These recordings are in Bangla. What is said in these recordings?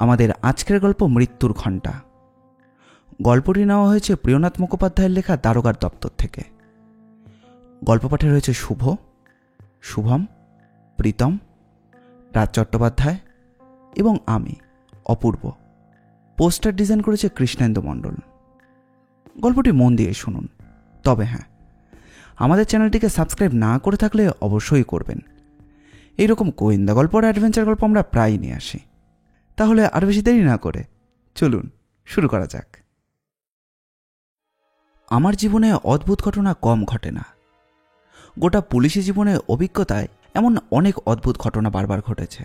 আমাদের আজকের গল্প মৃত্যুর ঘণ্টা। গল্পটি নেওয়া হয়েছে প্রিয়নাথ মুখোপাধ্যায়ের লেখা দারোগার দপ্তর থেকে। গল্প পাঠে রয়েছে শুভ, শুভম, প্রীতম, রাজ চট্টোপাধ্যায় এবং আমি অপূর্ব। পোস্টার ডিজাইন করেছে কৃষ্ণেন্দু মণ্ডল। গল্পটি মন দিয়ে শুনুন। তবে হ্যাঁ, আমাদের চ্যানেলটিকে সাবস্ক্রাইব না করে থাকলে অবশ্যই করবেন। এইরকম গোয়েন্দা গল্প আর অ্যাডভেঞ্চার গল্প আমরা প্রায়ই নিয়ে আসি। তাহলে আর বেশি দেরি না করে চলুন শুরু করা যাক। আমার জীবনে অদ্ভুত ঘটনা কম ঘটে না। গোটা পুলিশি জীবনে অভিজ্ঞতায় এমন অনেক অদ্ভুত ঘটনা বারবার ঘটেছে,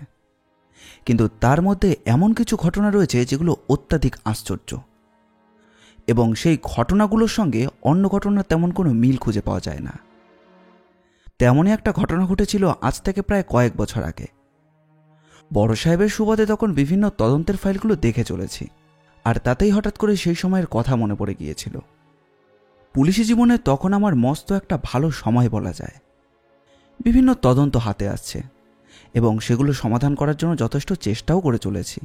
কিন্তু তার মধ্যে এমন কিছু ঘটনা রয়েছে যেগুলো অত্যাধিক আশ্চর্য, এবং সেই ঘটনাগুলোর সঙ্গে অন্য ঘটনার তেমন কোনো মিল খুঁজে পাওয়া যায় না। তেমনই একটা ঘটনা ঘটেছিল আজ থেকে প্রায় কয়েক বছর আগে। বড় সাহেবের সুবাদে তখন বিভিন্ন তদন্তের ফাইলগুলো দেখে চলেছি, আর তাতেই হঠাৎ করে সেই সময়ের কথা মনে পড়ে গিয়েছিল। পুলিশি জীবনে তখন আমার মস্ত একটা ভালো সময় বলা যায়। বিভিন্ন তদন্ত হাতে আসছে এবং সেগুলো সমাধান করার জন্য যথেষ্ট চেষ্টাও করে চলেছি।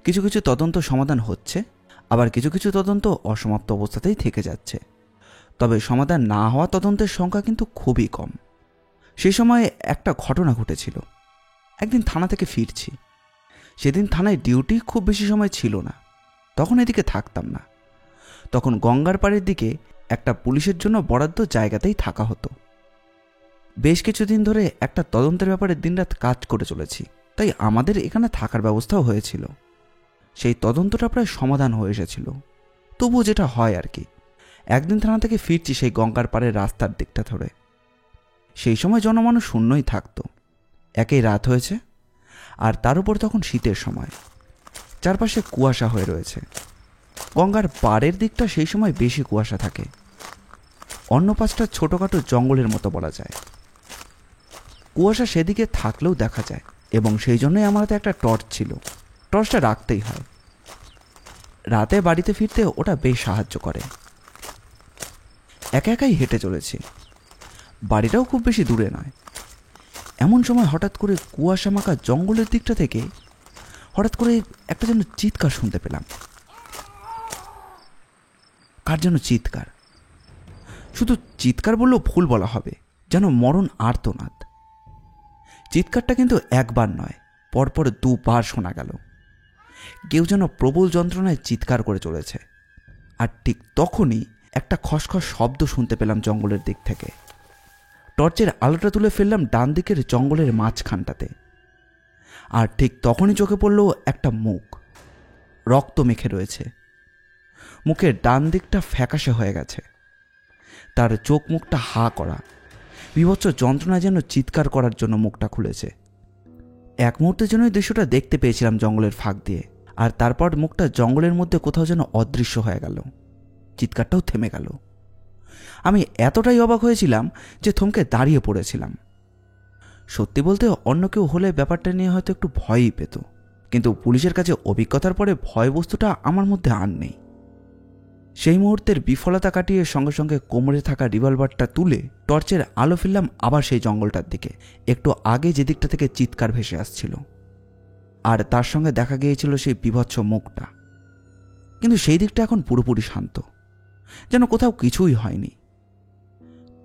কিছু কিছু তদন্ত সমাধান হচ্ছে, আবার কিছু কিছু তদন্ত অসমাপ্ত অবস্থাতেই থেকে যাচ্ছে। তবে সমাধান না হওয়া তদন্তের সংখ্যা কিন্তু খুবই কম। সেই সময়ে একটা ঘটনা ঘটেছিল। একদিন থানা থেকে ফিরছি। সেদিন থানায় ডিউটি খুব বেশি সময় ছিল না, তখন এদিকে থাকতাম না। তখন গঙ্গার পাড়ের দিকে একটা পুলিশের জন্য বরাদ্দ জায়গাতেই থাকা হতো। বেশ কিছুদিন ধরে একটা তদন্তের ব্যাপারে দিনরাত কাজ করে চলেছি, তাই আমাদের এখানে থাকার ব্যবস্থাও হয়েছিল। সেই তদন্তটা প্রায় সমাধান হয়ে এসেছিল, তবুও যেটা হয় আর কি। একদিন থানা থেকে ফিরছি সেই গঙ্গার পাড়ের রাস্তার দিকটা ধরে। সেই সময় জনমানুষ শূন্যই থাকতো। একেই রাত হয়েছে, আর তার উপর তখন শীতের সময়, চারপাশে কুয়াশা হয়ে রয়েছে। গঙ্গার পাড়ের দিকটা সেই সময় বেশি কুয়াশা থাকে, অন্য পাশটা ছোটোখাটো জঙ্গলের মতো বলা যায়। কুয়াশা সেদিকে থাকলেও দেখা যায়, এবং সেই জন্যই আমার হাতে একটা টর্চ ছিল। টর্চটা রাখতেই হয়, রাতে বাড়িতে ফিরতে ওটা বেশ সাহায্য করে। একা একাই হেঁটে চলেছি, বাড়িটাও খুব বেশি দূরে নয়। এমন সময় হঠাৎ করে কুয়াশা মাখা জঙ্গলের দিকটা থেকে হঠাৎ করে একটা যেন চিৎকার শুনতে পেলাম। কার যেন চিৎকার, শুধু চিৎকার বললেও ভুল বলা হবে, যেন মরণ আর্তনাদ। চিৎকারটা কিন্তু একবার নয়, পরপর দুবার শোনা গেল। কেউ যেন প্রবল যন্ত্রণায় চিৎকার করে চলেছে। আর ঠিক তখনই একটা খসখস শব্দ শুনতে পেলাম জঙ্গলের দিক থেকে। টর্চের আলোটা তুলে ফেললাম ডান দিকের জঙ্গলের মাঝখানটাতে, আর ঠিক তখনই চোখে পড়ল একটা মুখ, রক্ত মেখে রয়েছে। মুখের ডান দিকটা ফ্যাকাশে হয়ে গেছে, তার চোখ মুখটা হা করা, বীভৎস যন্ত্রণায় যেন চিৎকার করার জন্য মুখটা খুলেছে। এক মুহূর্তের জন্যই দৃশ্যটা দেখতে পেয়েছিলাম জঙ্গলের ফাঁক দিয়ে, আর তারপর মুখটা জঙ্গলের মধ্যে কোথাও যেন অদৃশ্য হয়ে গেল। চিৎকারটাও থেমে গেল। আমি এতটাই অবাক হয়েছিলাম যে থমকে দাঁড়িয়ে পড়েছিলাম। সত্যি বলতে অন্য কেউ হলে ব্যাপারটা নিয়ে হয়তো একটু ভয়ই পেত, কিন্তু পুলিশের কাছে অভিজ্ঞতার পরে ভয় বস্তুটা আমার মধ্যে আর নেই। সেই মুহূর্তের বিফলতা কাটিয়ে সঙ্গে সঙ্গে কোমরে থাকা রিভলভারটা তুলে টর্চের আলো ফেললাম আবার সেই জঙ্গলটার দিকে, একটু আগে যে দিকটা থেকে চিৎকার ভেসে আসছিল। আর তার সঙ্গে দেখা গিয়েছিল সেই বিভৎস মুখটা। কিন্তু সেই দিকটা এখন পুরোপুরি শান্ত, যেন কোথাও কিছুই হয়নি।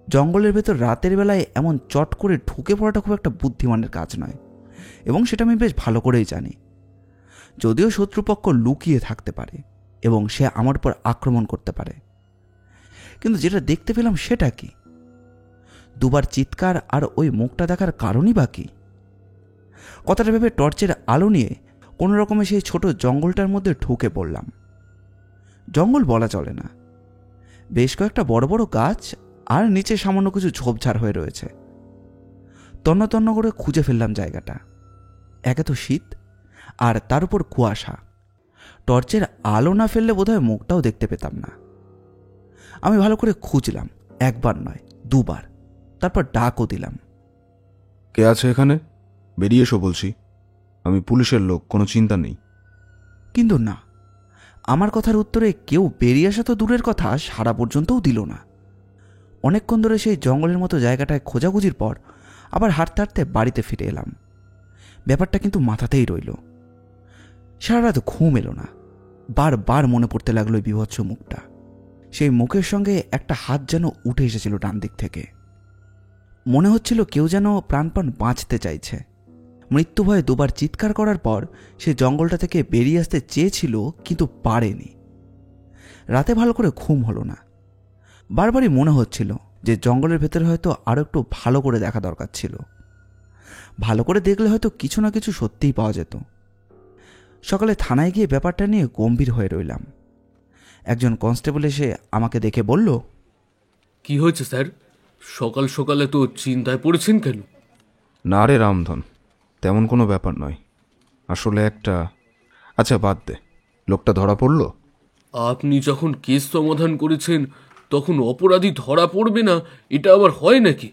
জঙ্গলের ভেতর রাতের বেলায় এমন চট করে ঢুকে পড়াটা খুব একটা বুদ্ধিমানের কাজ নয়, এবং সেটা আমি বেশ ভালো করেই জানি। যদিও শত্রুপক্ষ লুকিয়ে থাকতে পারে এবং সে আমার উপর আক্রমণ করতে পারে, কিন্তু যেটা দেখতে পেলাম সেটা কি? দুবার চিৎকার আর ওই মুখটা দেখার কারণই বা কি? কথাটা ভেবে টর্চের আলো নিয়ে কোনো রকমে সেই ছোট জঙ্গলটার মধ্যে ঢুকে পড়লাম। জঙ্গল বলা চলে না, বেশ কয়েকটা বড় বড় গাছ আর নিচে সামান্য কিছু ঝোপঝাড় হয়ে রয়েছে। তন্ন তন্ন করে খুঁজে ফেললাম জায়গাটা। একে তো শীত, আর তার উপর কুয়াশা। টর্চের আলো না ফেললে বোধহয় মুখটাও দেখতে পেতাম না। আমি ভালো করে খুঁজলাম, একবার নয় দুবার, তারপর ডাকও দিলাম। কে আছে এখানে? বেরিয়ে এসো বলছি, আমি পুলিশের লোক, কোনো চিন্তা নেই। কিন্তু না, আমার কথার উত্তরে কেউ বেরিয়ে আসা তো দূরের কথা, সারা পর্যন্তও দিল না। অনেকক্ষণ ধরে সেই জঙ্গলের মতো জায়গাটায় খোঁজাখুঁজির পর আবার হাঁটতে হাঁটতে বাড়িতে ফিরে এলাম। ব্যাপারটা কিন্তু মাথাতেই রইল। সারা রাত ঘুম এলো না। বারবার মনে পড়তে লাগলো ওই বীভৎস মুখটা। সেই মুখের সঙ্গে একটা হাত যেন উঠে এসেছিল ডান দিক থেকে। মনে হচ্ছিল কেউ যেন প্রাণপণ বাঁচতে চাইছে। মৃত্যু ভয়ে দুবার চিৎকার করার পর সে জঙ্গলটা থেকে বেরিয়ে আসতে চেয়েছিল, কিন্তু পারেনি। রাতে ভালো করে ঘুম হলো না। বারবারই মনে হচ্ছিল যে জঙ্গলের ভেতরে হয়তো আরও একটু ভালো করে দেখা দরকার ছিল। ভালো করে দেখলে হয়তো কিছু না কিছু সত্যিই পাওয়া যেত। সকালে থানায় গিয়ে ব্যাপারটা নিয়ে গম্ভীর হয়ে রইলাম। একজন কনস্টেবল এসে আমাকে দেখে বলল, কি হয়েছে স্যার? সকাল সকালে তো চিন্তায় পড়েছেন কেন? না রে রামধন, তেমন কোনো ব্যাপার নয়। আসলে একটা... আচ্ছা বাদ দে, লোকটা ধরা পড়লো? আপনি যখন কেস সমাধান করেছেন তখন অপরাধী ধরা পড়বে না, এটা আবার হয় নাকি?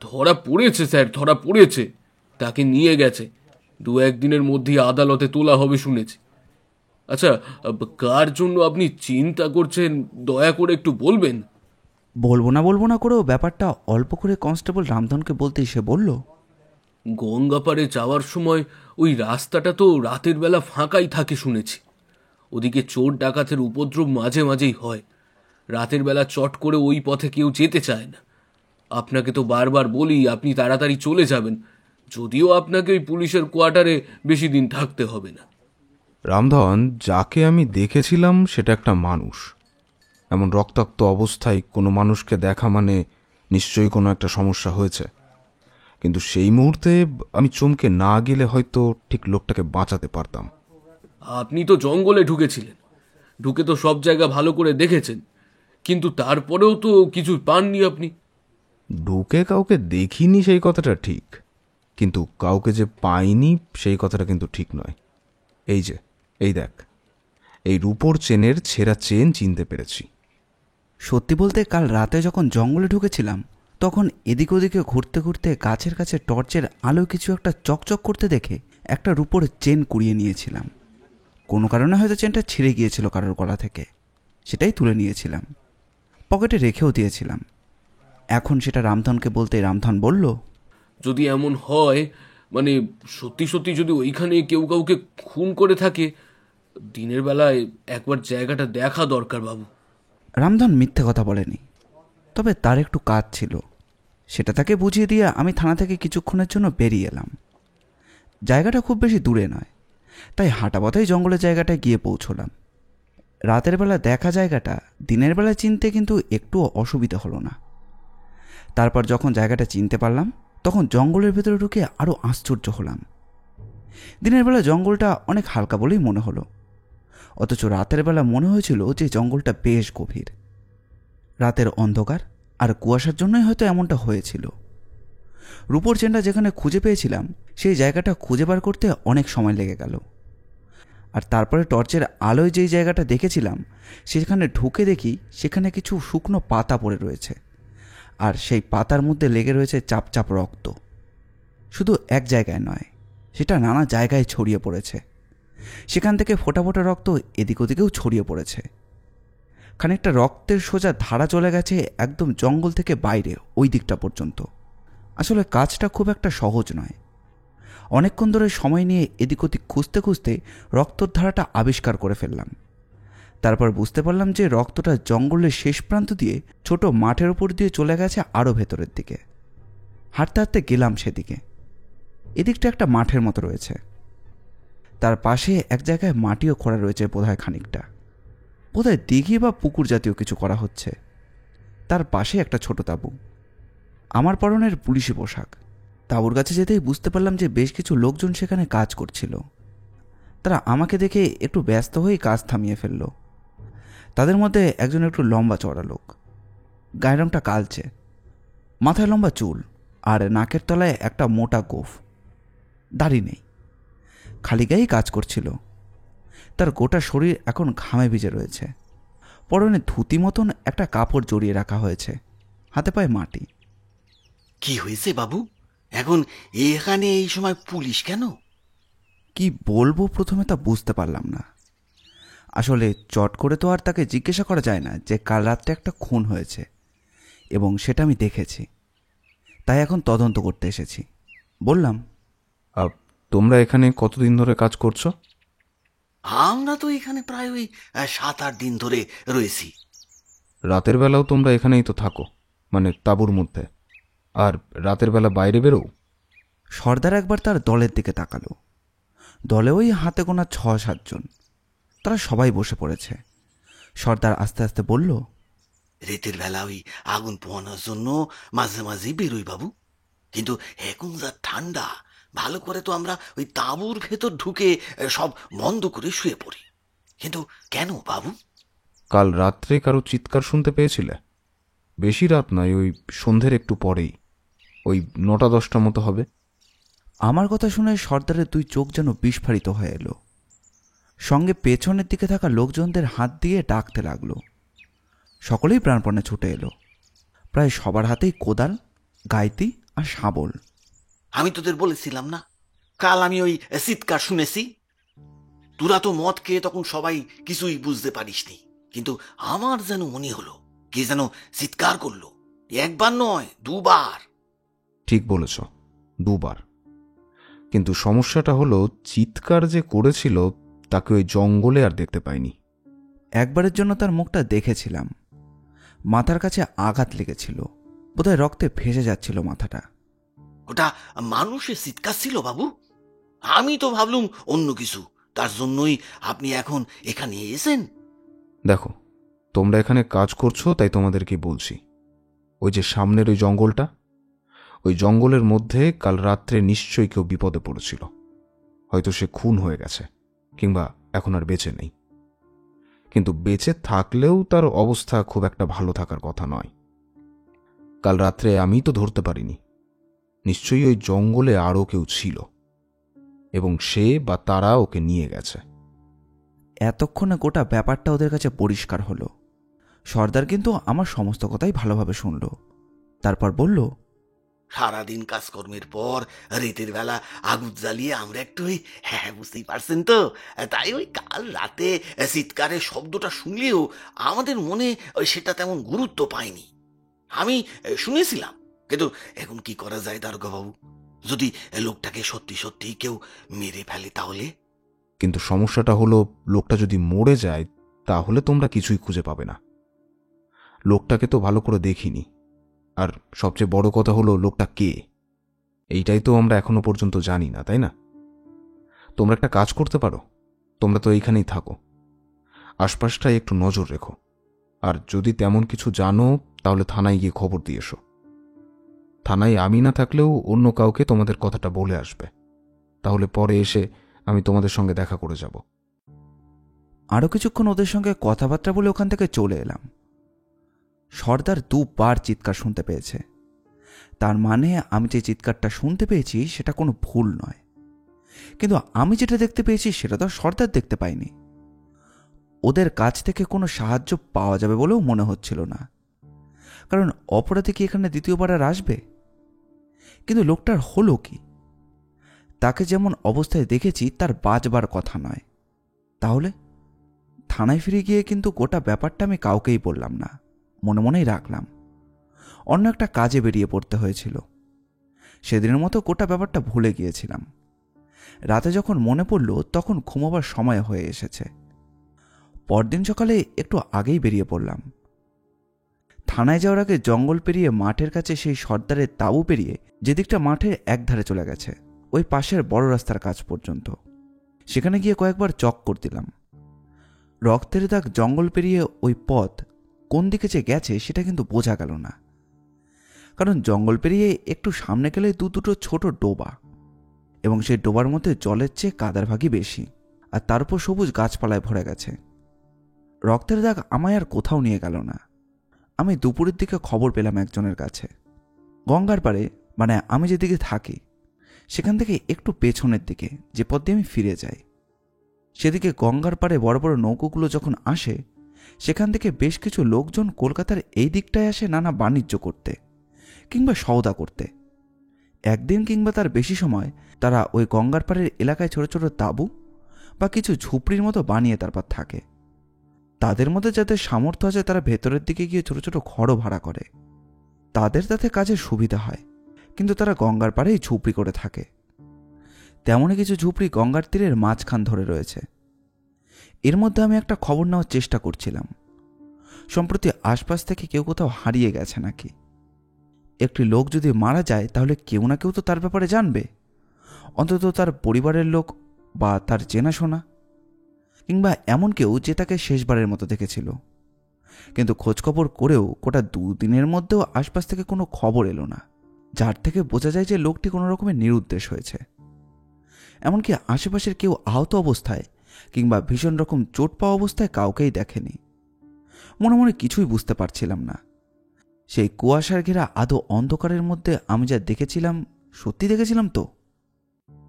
ধরা পড়েছে স্যার, ধরা পড়েছে। তাকে নিয়ে গেছে, 2-1 দিনের মধ্যেই আদালতে তোলা হবে শুনেছি। আচ্ছা, কার জন্য আপনি চিন্তা করছেন দয়া করে একটু বলবেন? বলবো না করেও ব্যাপারটা অল্প করে কনস্টেবল রামধনকে বলতেই সে বলল, গঙ্গাপাড়ে যাওয়ার সময় ওই রাস্তাটা তো রাতের বেলা ফাঁকাই থাকে শুনেছি। ওদিকে চোর ডাকাতের উপদ্রব মাঝে মাঝেই হয়। রাতের বেলা চট করে ওই পথে কেউ যেতে চায় না। আপনাকে তো বারবার বলি আপনি তাড়াতাড়ি চলে যাবেন, যদিও আপনাকে ওই পুলিশের কোয়ার্টারে বেশি দিন থাকতে হবে না। রামধন, যাকে আমি দেখেছিলাম সেটা একটা মানুষ। এমন রক্তাক্ত অবস্থায় কোনো মানুষকে দেখা মানে নিশ্চয়ই কোনো একটা সমস্যা হয়েছে। কিন্তু সেই মুহূর্তে আমি চমকে না গেলে হয়তো ঠিক লোকটাকে বাঁচাতে পারতাম। আপনি তো জঙ্গলে ঢুকেছিলেন, ঢুকে তো সব জায়গা ভালো করে দেখেছেন, কিন্তু তারপরেও তো কিছু পাননি আপনি। ঢুকে কাউকে দেখিনি সেই কথাটা ঠিক, কিন্তু কাউকে যে পাইনি সেই কথাটা কিন্তু ঠিক নয়। এই দেখ, এই রূপোর চেনের ছেঁড়া চেন চিনতে পেরেছি। সত্যি বলতে কাল রাতে যখন জঙ্গলে ঢুকেছিলাম তখন এদিক ওদিকে ঘুরতে ঘুরতে গাছের কাছে টর্চের আলো কিছু একটা চকচক করতে দেখে একটা রূপোর চেন কুড়িয়ে নিয়েছিলাম। কোনো কারণে হয়তো চেনটা ছিঁড়ে গিয়েছিল কারোর গলা থেকে, সেটাই তুলে নিয়েছিলাম, পকেটে রেখেও দিয়েছিলাম। এখন সেটা রামধনকে বলতে রামধন বলল, যদি এমন হয়, মানে সত্যি সত্যি যদি ওইখানে কেউ কাউকে খুন করে থাকে, দিনের বেলায় একবার জায়গাটা দেখা দরকার বাবু। রামধন মিথ্যে কথা বলেনি, তবে তার একটু কাজ ছিল, সেটা তাকে বুঝিয়ে দিয়ে আমি থানা থেকে কিছুক্ষণের জন্য বেরিয়ে এলাম। জায়গাটা খুব বেশি দূরে নয়, তাই হাঁটা পথেই জঙ্গলের জায়গাটায় গিয়ে পৌঁছলাম। রাতের বেলা দেখা জায়গাটা দিনের বেলা চিনতে কিন্তু একটু অসুবিধা হলো না। তারপর যখন জায়গাটা চিনতে পারলাম তখন জঙ্গলের ভেতরে ঢুকে আরও আশ্চর্য হলাম। দিনের বেলা জঙ্গলটা অনেক হালকা বলেই মনে হলো, অথচ রাতের বেলা মনে হয়েছিল যে জঙ্গলটা বেশ গভীর। রাতের অন্ধকার আর কুয়াশার জন্যই হয়তো এমনটা হয়েছিল। রূপোর চেনটা যেখানে খুঁজে পেয়েছিলাম সেই জায়গাটা খুঁজে বার করতে অনেক সময় লেগে গেল। আর তারপরে টর্চের আলোয় যেই জায়গাটা দেখেছিলাম সেখানে ঢুকে দেখি সেখানে কিছু শুকনো পাতা পড়ে রয়েছে, আর সেই পাতার মধ্যে লেগে রয়েছে চাপ চাপ রক্ত। শুধু এক জায়গায় নয়, সেটা নানা জায়গায় ছড়িয়ে পড়েছে। সেখান থেকে ফোঁটা ফোঁটা রক্ত এদিক ওদিকেও ছড়িয়ে পড়েছে। খানিকটা রক্তের সোজা ধারা চলে গেছে একদম জঙ্গল থেকে বাইরে ওই দিকটা পর্যন্ত। আসলে কাজটা খুব একটা সহজ নয়। অনেকক্ষণ ধরে সময় নিয়ে এদিক ওদিক খুঁজতে খুঁজতে রক্তর ধারাটা আবিষ্কার করে ফেললাম। তারপর বুঝতে পারলাম যে রক্তটা জঙ্গলের শেষ প্রান্ত দিয়ে ছোট মাঠের ওপর দিয়ে চলে গেছে আরও ভেতরের দিকে। হাঁটতে হাঁটতে গেলাম সেদিকে। এদিকটা একটা মাঠের মতো রয়েছে, তার পাশে এক জায়গায় মাটিও খোঁড়া রয়েছে বোধহয় খানিকটা, বোধহয় দিঘি বা পুকুর জাতীয় কিছু করা হচ্ছে। তার পাশে একটা ছোট তাঁবু, আমার পরনের পুলিশি পোশাক। তাঁবুর কাছে যেতেই বুঝতে পারলাম যে বেশ কিছু লোকজন সেখানে কাজ করছিল। তারা আমাকে দেখে একটু ব্যস্ত হয়ে কাজ থামিয়ে ফেলল। তাদের মধ্যে একজন একটু লম্বা চওড়া লোক, গায়ের রংটা কালচে, মাথায় লম্বা চুল আর নাকের তলায় একটা মোটা গোঁফ, দাড়ি নেই, খালি গায়েই কাজ করছিল। তার গোটা শরীর এখন ঘামে ভিজে রয়েছে, পরনে ধুতি মতন একটা কাপড় জড়িয়ে রাখা হয়েছে, হাতে পায়ে মাটি। কি হয়েছে বাবু, এখন এখানে এই সময় পুলিশ কেন? কি বলবো প্রথমে তা বুঝতে পারলাম না। আসলে চট করে তো আর তাকে জিজ্ঞাসা করা যায় না যে কাল রাত্রে একটা খুন হয়েছে এবং সেটা আমি দেখেছি, তাই এখন তদন্ত করতে এসেছি। বললাম, তোমরা এখানে কতদিন ধরে কাজ করছো? আমরা তো এখানে প্রায় ওই 7-8 দিন ধরে রয়েছি। রাতের বেলাও তোমরা এখানেই তো থাকো, মানে তাঁবুর মধ্যে? আর রাতের বেলা বাইরে বেরো? সর্দার একবার তার দলের দিকে তাকালো। দলে ওই হাতে গোনা 6-7 জন। তারা সবাই বসে পড়েছে। সর্দার আস্তে আস্তে বলল, রাতের বেলা ওই আগুন পোহানোর জন্য মাঝে মাঝেই বেরোই বাবু, কিন্তু এখন যা ঠান্ডা, ভালো করে তো আমরা ওই তাঁবুর ভেতর ঢুকে সব বন্ধ করে শুয়ে পড়ি। কিন্তু কেন বাবু? কাল রাত্রে কারো চিৎকার শুনতে পেয়েছিলে? বেশি রাত নয়, ওই সন্ধ্যের একটু পরেই, ওই 9টা-10টা মতো হবে। আমার কথা শুনে সর্দারের 2 চোখ যেন বিস্ফারিত হয়ে এলো। সঙ্গে পেছনের দিকে থাকা লোকজনদের হাত দিয়ে ডাকতে লাগলো। সকলেই প্রাণপণে ছুটে এলো। প্রায় সবার হাতেই কোদাল, গাইতি আর শাবল। আমি তোদের বলেছিলাম না, কাল আমি ওই চিৎকার শুনেছি। তোরা তো মদ খেয়ে তখন সবাই কিছুই বুঝতে পারিসনি, কিন্তু আমার যেন মনে হলো কে যেন চিৎকার করলো। 1 বার নয়, 2 বার। ঠিক বলেছ, 2 বার। কিন্তু সমস্যাটা হলো, চিৎকার যে করেছিল তাকে ওই জঙ্গলে আর দেখতে পাইনি। একবারের জন্য তার মুখটা দেখেছিলাম। মাথার কাছে আঘাত লেগেছিল, বোধহয় রক্তে ভেসে যাচ্ছিল মাথাটা। ওটা মানুষের চিৎকার ছিল বাবু? আমি তো ভাবলুম অন্য কিছু, তার জন্যই আপনি এখন এখানে এসেন। দেখো, তোমরা এখানে কাজ করছো তাই তোমাদেরকে বলছি। ওই যে সামনের ওই জঙ্গলটা, ওই জঙ্গলের মধ্যে কাল রাত্রে নিশ্চয়ই কেউ বিপদে পড়েছিল। হয়তো সে খুন হয়ে গেছে, কিংবা এখন আর বেঁচে নেই। কিন্তু বেঁচে থাকলেও তার অবস্থা খুব একটা ভালো থাকার কথা নয়। কাল রাত্রে আমি তো ধরতে পারিনি। নিশ্চয়ই ওই জঙ্গলে আরও কেউ ছিল, এবং সে বা তারা ওকে নিয়ে গেছে। এতক্ষণে গোটা ব্যাপারটা ওদের কাছে পরিষ্কার হলো। সর্দার কিন্তু আমার সমস্ত কথাই ভালোভাবে শুনল। তারপর বলল, সারাদিন কাজকর্মের পর রাতের বেলা আগুন জ্বালিয়ে আমরা একটু ওই, হ্যাঁ বুঝতেই পারছেন তো, তাই ওই কাল রাতে চিৎকারের শব্দটা শুনলেও আমাদের মনে সেটা তেমন গুরুত্ব পায়নি। আমি শুনেছিলাম, কিন্তু এখন কি করা যায় দারোগাবাবু? যদি লোকটাকে সত্যি সত্যি কেউ মেরে ফেলে তাহলে? কিন্তু সমস্যাটা হলো, লোকটা যদি মরে যায় তাহলে তোমরা কিছুই খুঁজে পাবে না। লোকটাকে তো ভালো করে দেখিনি, আর সবচেয়ে বড় কথা হলো লোকটা কে, এইটাই তো আমরা এখনো পর্যন্ত জানি না, তাই না? তোমরা একটা কাজ করতে পারো, তোমরা তো এইখানেই থাকো, আশপাশটায় একটু নজর রেখো, আর যদি তেমন কিছু জানো তাহলে থানায় গিয়ে খবর দিয়ে এসো। থানায় আমি না থাকলেও অন্য কাউকে তোমাদের কথাটা বলে আসবে, তাহলে পরে এসে আমি তোমাদের সঙ্গে দেখা করে যাব। আরও কিছুক্ষণ ওদের সঙ্গে কথাবার্তা বলে ওখান থেকে চলে এলাম। সর্দার 2 বার চিৎকার শুনতে পেয়েছে। তার মানে আমি যে চিৎকারটা শুনতে পেয়েছি সেটা কোনো ভুল নয়। কিন্তু আমি যেটা দেখতে পেয়েছি সেটা তো সর্দার দেখতে পাইনি। ওদের কাছ থেকে কোনো সাহায্য পাওয়া যাবে বলেও মনে হচ্ছিল না, কারণ অপরাধী কি এখানে দ্বিতীয়বার আর আসবে? কিন্তু লোকটার হলো কি? তাকে যেমন অবস্থায় দেখেছি তার বাঁচবার কথা নয়। তাহলে থানায় ফিরে গিয়ে কিন্তু গোটা ব্যাপারটা আমি কাউকেই বললাম না, মনে মনেই রাখলাম। অন্য একটা কাজে বেরিয়ে পড়তে হয়েছিল। সেদিনের মতো গোটা ব্যাপারটা ভুলে গিয়েছিলাম। রাতে যখন মনে পড়ল তখন ঘুমাবার সময় হয়ে এসেছে। পরদিন সকালে একটু আগেই বেরিয়ে পড়লাম। থানায় যাওয়ার আগে জঙ্গল পেরিয়ে মাঠের কাছে সেই সর্দারের তাঁবু পেরিয়ে যেদিকটা মাঠের একধারে চলে গেছে, ওই পাশের বড় রাস্তার কাছ পর্যন্ত। সেখানে গিয়ে কয়েকবার চক্কর দিলাম। রক্তের দাগ জঙ্গল পেরিয়ে ওই পথ কোন দিকে যে গেছে সেটা কিন্তু বোঝা গেল না, কারণ জঙ্গল পেরিয়ে একটু সামনে গেলে 2-2টো ছোট ডোবা, এবং সেই ডোবার মধ্যে জলের চেয়ে কাদার ভাগই বেশি, আর তার উপর সবুজ গাছপালায় ভরে গেছে। রক্তের দাগ আমায় আর কোথাও নিয়ে গেল না। আমি দুপুরের দিকে খবর পেলাম একজনের কাছে। গঙ্গার পাড়ে, মানে আমি যেদিকে থাকি সেখান থেকে একটু পেছনের দিকে যে পথ দিয়ে আমি ফিরে যাই, সেদিকে গঙ্গার পাড়ে বড় বড় নৌকোগুলো যখন আসে, সেখান থেকে বেশ কিছু লোকজন কলকাতার এই দিকটায় আসে নানা বাণিজ্য করতে কিংবা সওদা করতে। একদিন কিংবা তার বেশি সময় তারা ওই গঙ্গার পাড়ের এলাকায় ছোট ছোট তাঁবু বা কিছু ঝুপড়ির মতো বানিয়ে তারপর থাকে। তাদের মধ্যে যাদের সামর্থ্য আছে তারা ভেতরের দিকে গিয়ে ছোট ছোট ঘরও ভাড়া করে। তাদের তাতে কাজের সুবিধা হয়, কিন্তু তারা গঙ্গার পাড়েই ঝুপড়ি করে থাকে। তেমনই কিছু ঝুপড়ি গঙ্গার তীরের মাঝখান ধরে রয়েছে। এর মধ্যে আমি একটা খবর নেওয়ার চেষ্টা করছিলাম। সম্প্রতি আশপাশ থেকে কেউ কোথাও হারিয়ে গেছে নাকি। একটি লোক যদি মারা যায় তাহলে কেউ না কেউ তো তার ব্যাপারে জানবে, অন্তত তার পরিবারের লোক বা তার চেনাশোনা, কিংবা এমন কেউ যে তাকে শেষবারের মতো দেখেছিল। কিন্তু খোঁজখবর করেও গোটা 2 দিনের মধ্যেও আশপাশ থেকে কোনো খবর এলো না, যার থেকে বোঝা যায় যে লোকটি কোনো রকমের নিরুদ্দেশ হয়েছে। এমনকি আশেপাশের কেউ আহত অবস্থায় কিংবা ভীষণ রকম চোট পাওয়া অবস্থায় কাউকেই দেখেনি। মনে মনে কিছুই বুঝতে পারছিলাম না, সেই কুয়াশার ঘেরা আদো অন্ধকারের মধ্যে আমি যা দেখেছিলাম সত্যি দেখেছিলাম তো?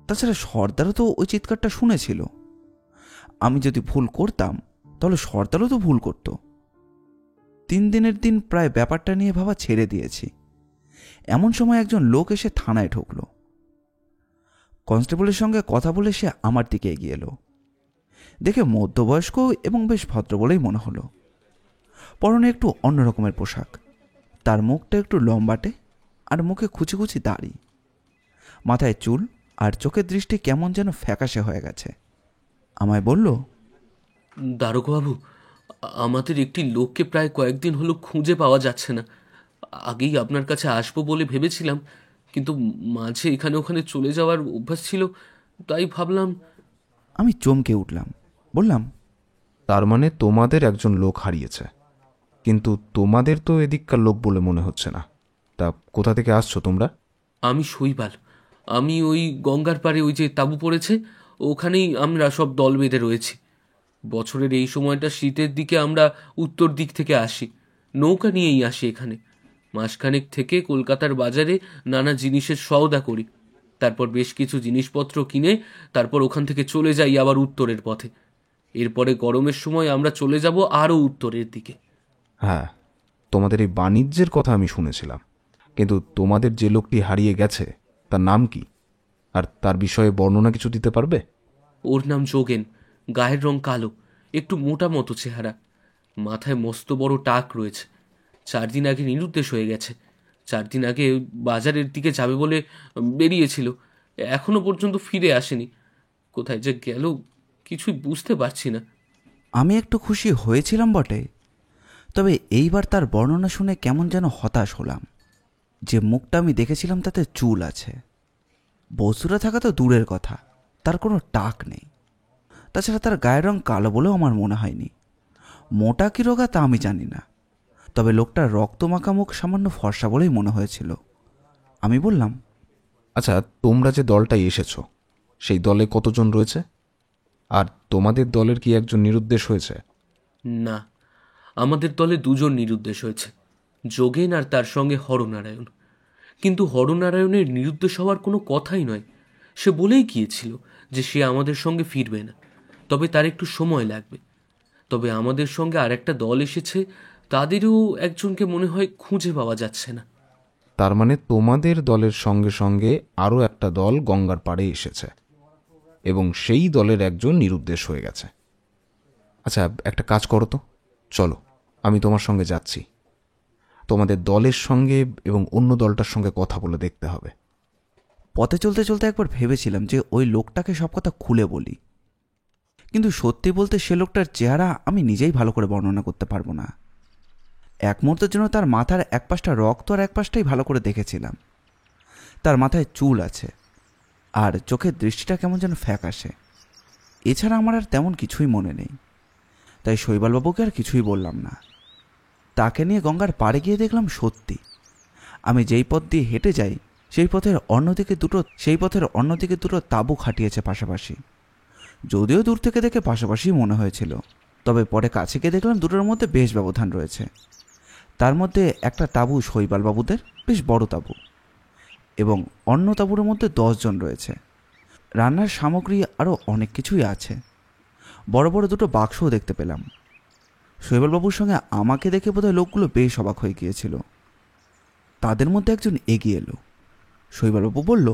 তাছাড়া সর্দারও তো ওই চিৎকারটা শুনেছিল। আমি যদি ভুল করতাম তাহলে সর্দারও তো ভুল করত। 3 দিনের দিন প্রায় ব্যাপারটা নিয়ে ভাবা ছেড়ে দিয়েছি। এমন সময় একজন লোক এসে থানায় ঢুকলো। কনস্টেবলের সঙ্গে কথা বলে সে আমার দিকে এগিয়ে এলো। দেখে মধ্যবয়স্ক এবং বেশ ভদ্র বলেই মনে হলো। পরনে একটু অন্যরকমের পোশাক, তার মুখটা একটু লম্বাটে আর মুখে কুচি কুচি দাড়ি, মাথায় চুল আর চোখের দৃষ্টি কেমন যেন ফ্যাকাশে হয়ে গেছে। আমায় বলল, দারোগাবাবু, আমাদের একটি লোককে প্রায় কয়েকদিন হলো খুঁজে পাওয়া যাচ্ছে না। আগেই আপনার কাছে আসবো বলে ভেবেছিলাম, কিন্তু মাঝে এখানে ওখানে চলে যাওয়ার অভ্যাস ছিল, তাই ভাবলাম। আমি চমকে উঠলাম, বললাম, তার মানে তোমাদের একজন লোক হারিয়েছে, কিন্তু তোমাদের তো এদিককার লোক বলে মনে হচ্ছে না। তা কোথা থেকে আসছো তোমরা? আমি শৈবাল। আমি ওই গঙ্গার পাড়ে ওই যে তাঁবু পড়েছে ওখানেই আমরা সব দল বেঁধে রয়েছি। বছরের এই সময়টা শীতের দিকে আমরা উত্তর দিক থেকে আসি, নৌকা নিয়েই আসি এখানে। মাসখানেক থেকে কলকাতার বাজারে নানা জিনিসের সওদা করি, তারপর বেশ কিছু জিনিসপত্র কিনে তারপর ওখান থেকে চলে যাই আবার উত্তরের পথে। এরপরে গরমের সময় আমরা চলে যাব আরও উত্তরের দিকে। হ্যাঁ, তোমাদের এই বাণিজ্যের কথা আমি শুনেছিলাম, কিন্তু তোমাদের যে লোকটি হারিয়ে গেছে তার নাম কি, আর তার বিষয়ে বর্ণনা কিছু দিতে পারবে? ওর নাম যোগেন, গায়ের রং কালো, একটু মোটা মতো চেহারা, মাথায় মস্ত বড় টাক রয়েছে। 4 দিন আগে নিরুদ্দেশ হয়ে গেছে। 4 দিন আগে বাজারের দিকে যাবে বলে বেরিয়েছিল, এখনো পর্যন্ত ফিরে আসেনি। কোথায় যে গেল কিছুই বুঝতে পারছি না। আমি একটু খুশি হয়েছিলাম বটে, তবে এইবার তার বর্ণনা শুনে কেমন যেন হতাশ হলাম। যে মুখটা আমি দেখেছিলাম তাতে চুল আছে, বস্তুটা থাকা তো দূরের কথা, তার কোনো টাক নেই। তাছাড়া তার গায়ের রং কালো বলেও আমার মনে হয়নি। মোটা কি রোগা তা আমি জানি না, তবে লোকটার রক্তমাখা মুখ সামান্য ফর্সা বলেই মনে হয়েছিল। আমি বললাম, আচ্ছা, তোমরা যে দলটায় এসেছো সেই দলে কতজন রয়েছে? আর তোমাদের দলের কি একজন নিরুদ্দেশ হয়েছে? না, আমাদের দলে 2 জন নিরুদ্দেশ হয়েছে, যোগেন আর তার সঙ্গে হরনারায়ণ। কিন্তু হরনারায়ণের নিরুদ্দেশ হওয়ার কোনো কথাই নয়। সে বলেই গিয়েছিল যে সে আমাদের সঙ্গে ফিরবে না, তবে তার একটু সময় লাগবে। তবে আমাদের সঙ্গে আর একটা দল এসেছে, তাদেরও একজনকে মনে হয় খুঁজে পাওয়া যাচ্ছে না। তার মানে তোমাদের দলের সঙ্গে সঙ্গে আরও একটা দল গঙ্গার পাড়ে এসেছে এবং সেই দলের একজন নিরুদ্দেশ হয়ে গেছে। আচ্ছা, একটা কাজ করো তো, চলো আমি তোমার সঙ্গে যাচ্ছি। তোমাদের দলের সঙ্গে এবং অন্য দলটার সঙ্গে কথা বলে দেখতে হবে। পথে চলতে চলতে একবার ভেবেছিলাম যে ওই লোকটাকে সব কথা খুলে বলি, কিন্তু সত্যি বলতে সে লোকটার চেহারা আমি নিজেই ভালো করে বর্ণনা করতে পারবো না। এক মুহূর্তের জন্য তার মাথার এক পাশটা রক্ত আর এক পাশটাই ভালো করে দেখেছিলাম। তার মাথায় চুল আছে আর চোখের দৃষ্টিটা কেমন যেন ফ্যাকাশে। এছাড়া আমার আর তেমন কিছুই মনে নেই, তাই শৈবালবাবুকে আর কিছুই বললাম না। তাকে নিয়ে গঙ্গার পাড়ে গিয়ে দেখলাম সত্যি আমি যেই পথ দিয়ে হেঁটে যাই সেই পথের অন্যদিকে দুটো তাঁবু খাটিয়েছে পাশাপাশি। যদিও দূর থেকে দেখে পাশাপাশি মনে হয়েছিল, তবে পরে কাছে গিয়ে দেখলাম দুটোর মধ্যে বেশ ব্যবধান রয়েছে। তার মধ্যে একটা তাঁবু শৈবালবাবুদের, বেশ বড় তাঁবু, এবং অন্য তাঁবুর মধ্যে 10 জন রয়েছে। রান্নার সামগ্রী আরও অনেক কিছুই আছে। বড় বড় দুটো বাক্সও দেখতে পেলাম। শৈবালবাবুর সঙ্গে আমাকে দেখে বোধহয় লোকগুলো বেশ অবাক হয়ে গিয়েছিল। তাদের মধ্যে একজন এগিয়ে এলো। শৈবালবাবু বলল,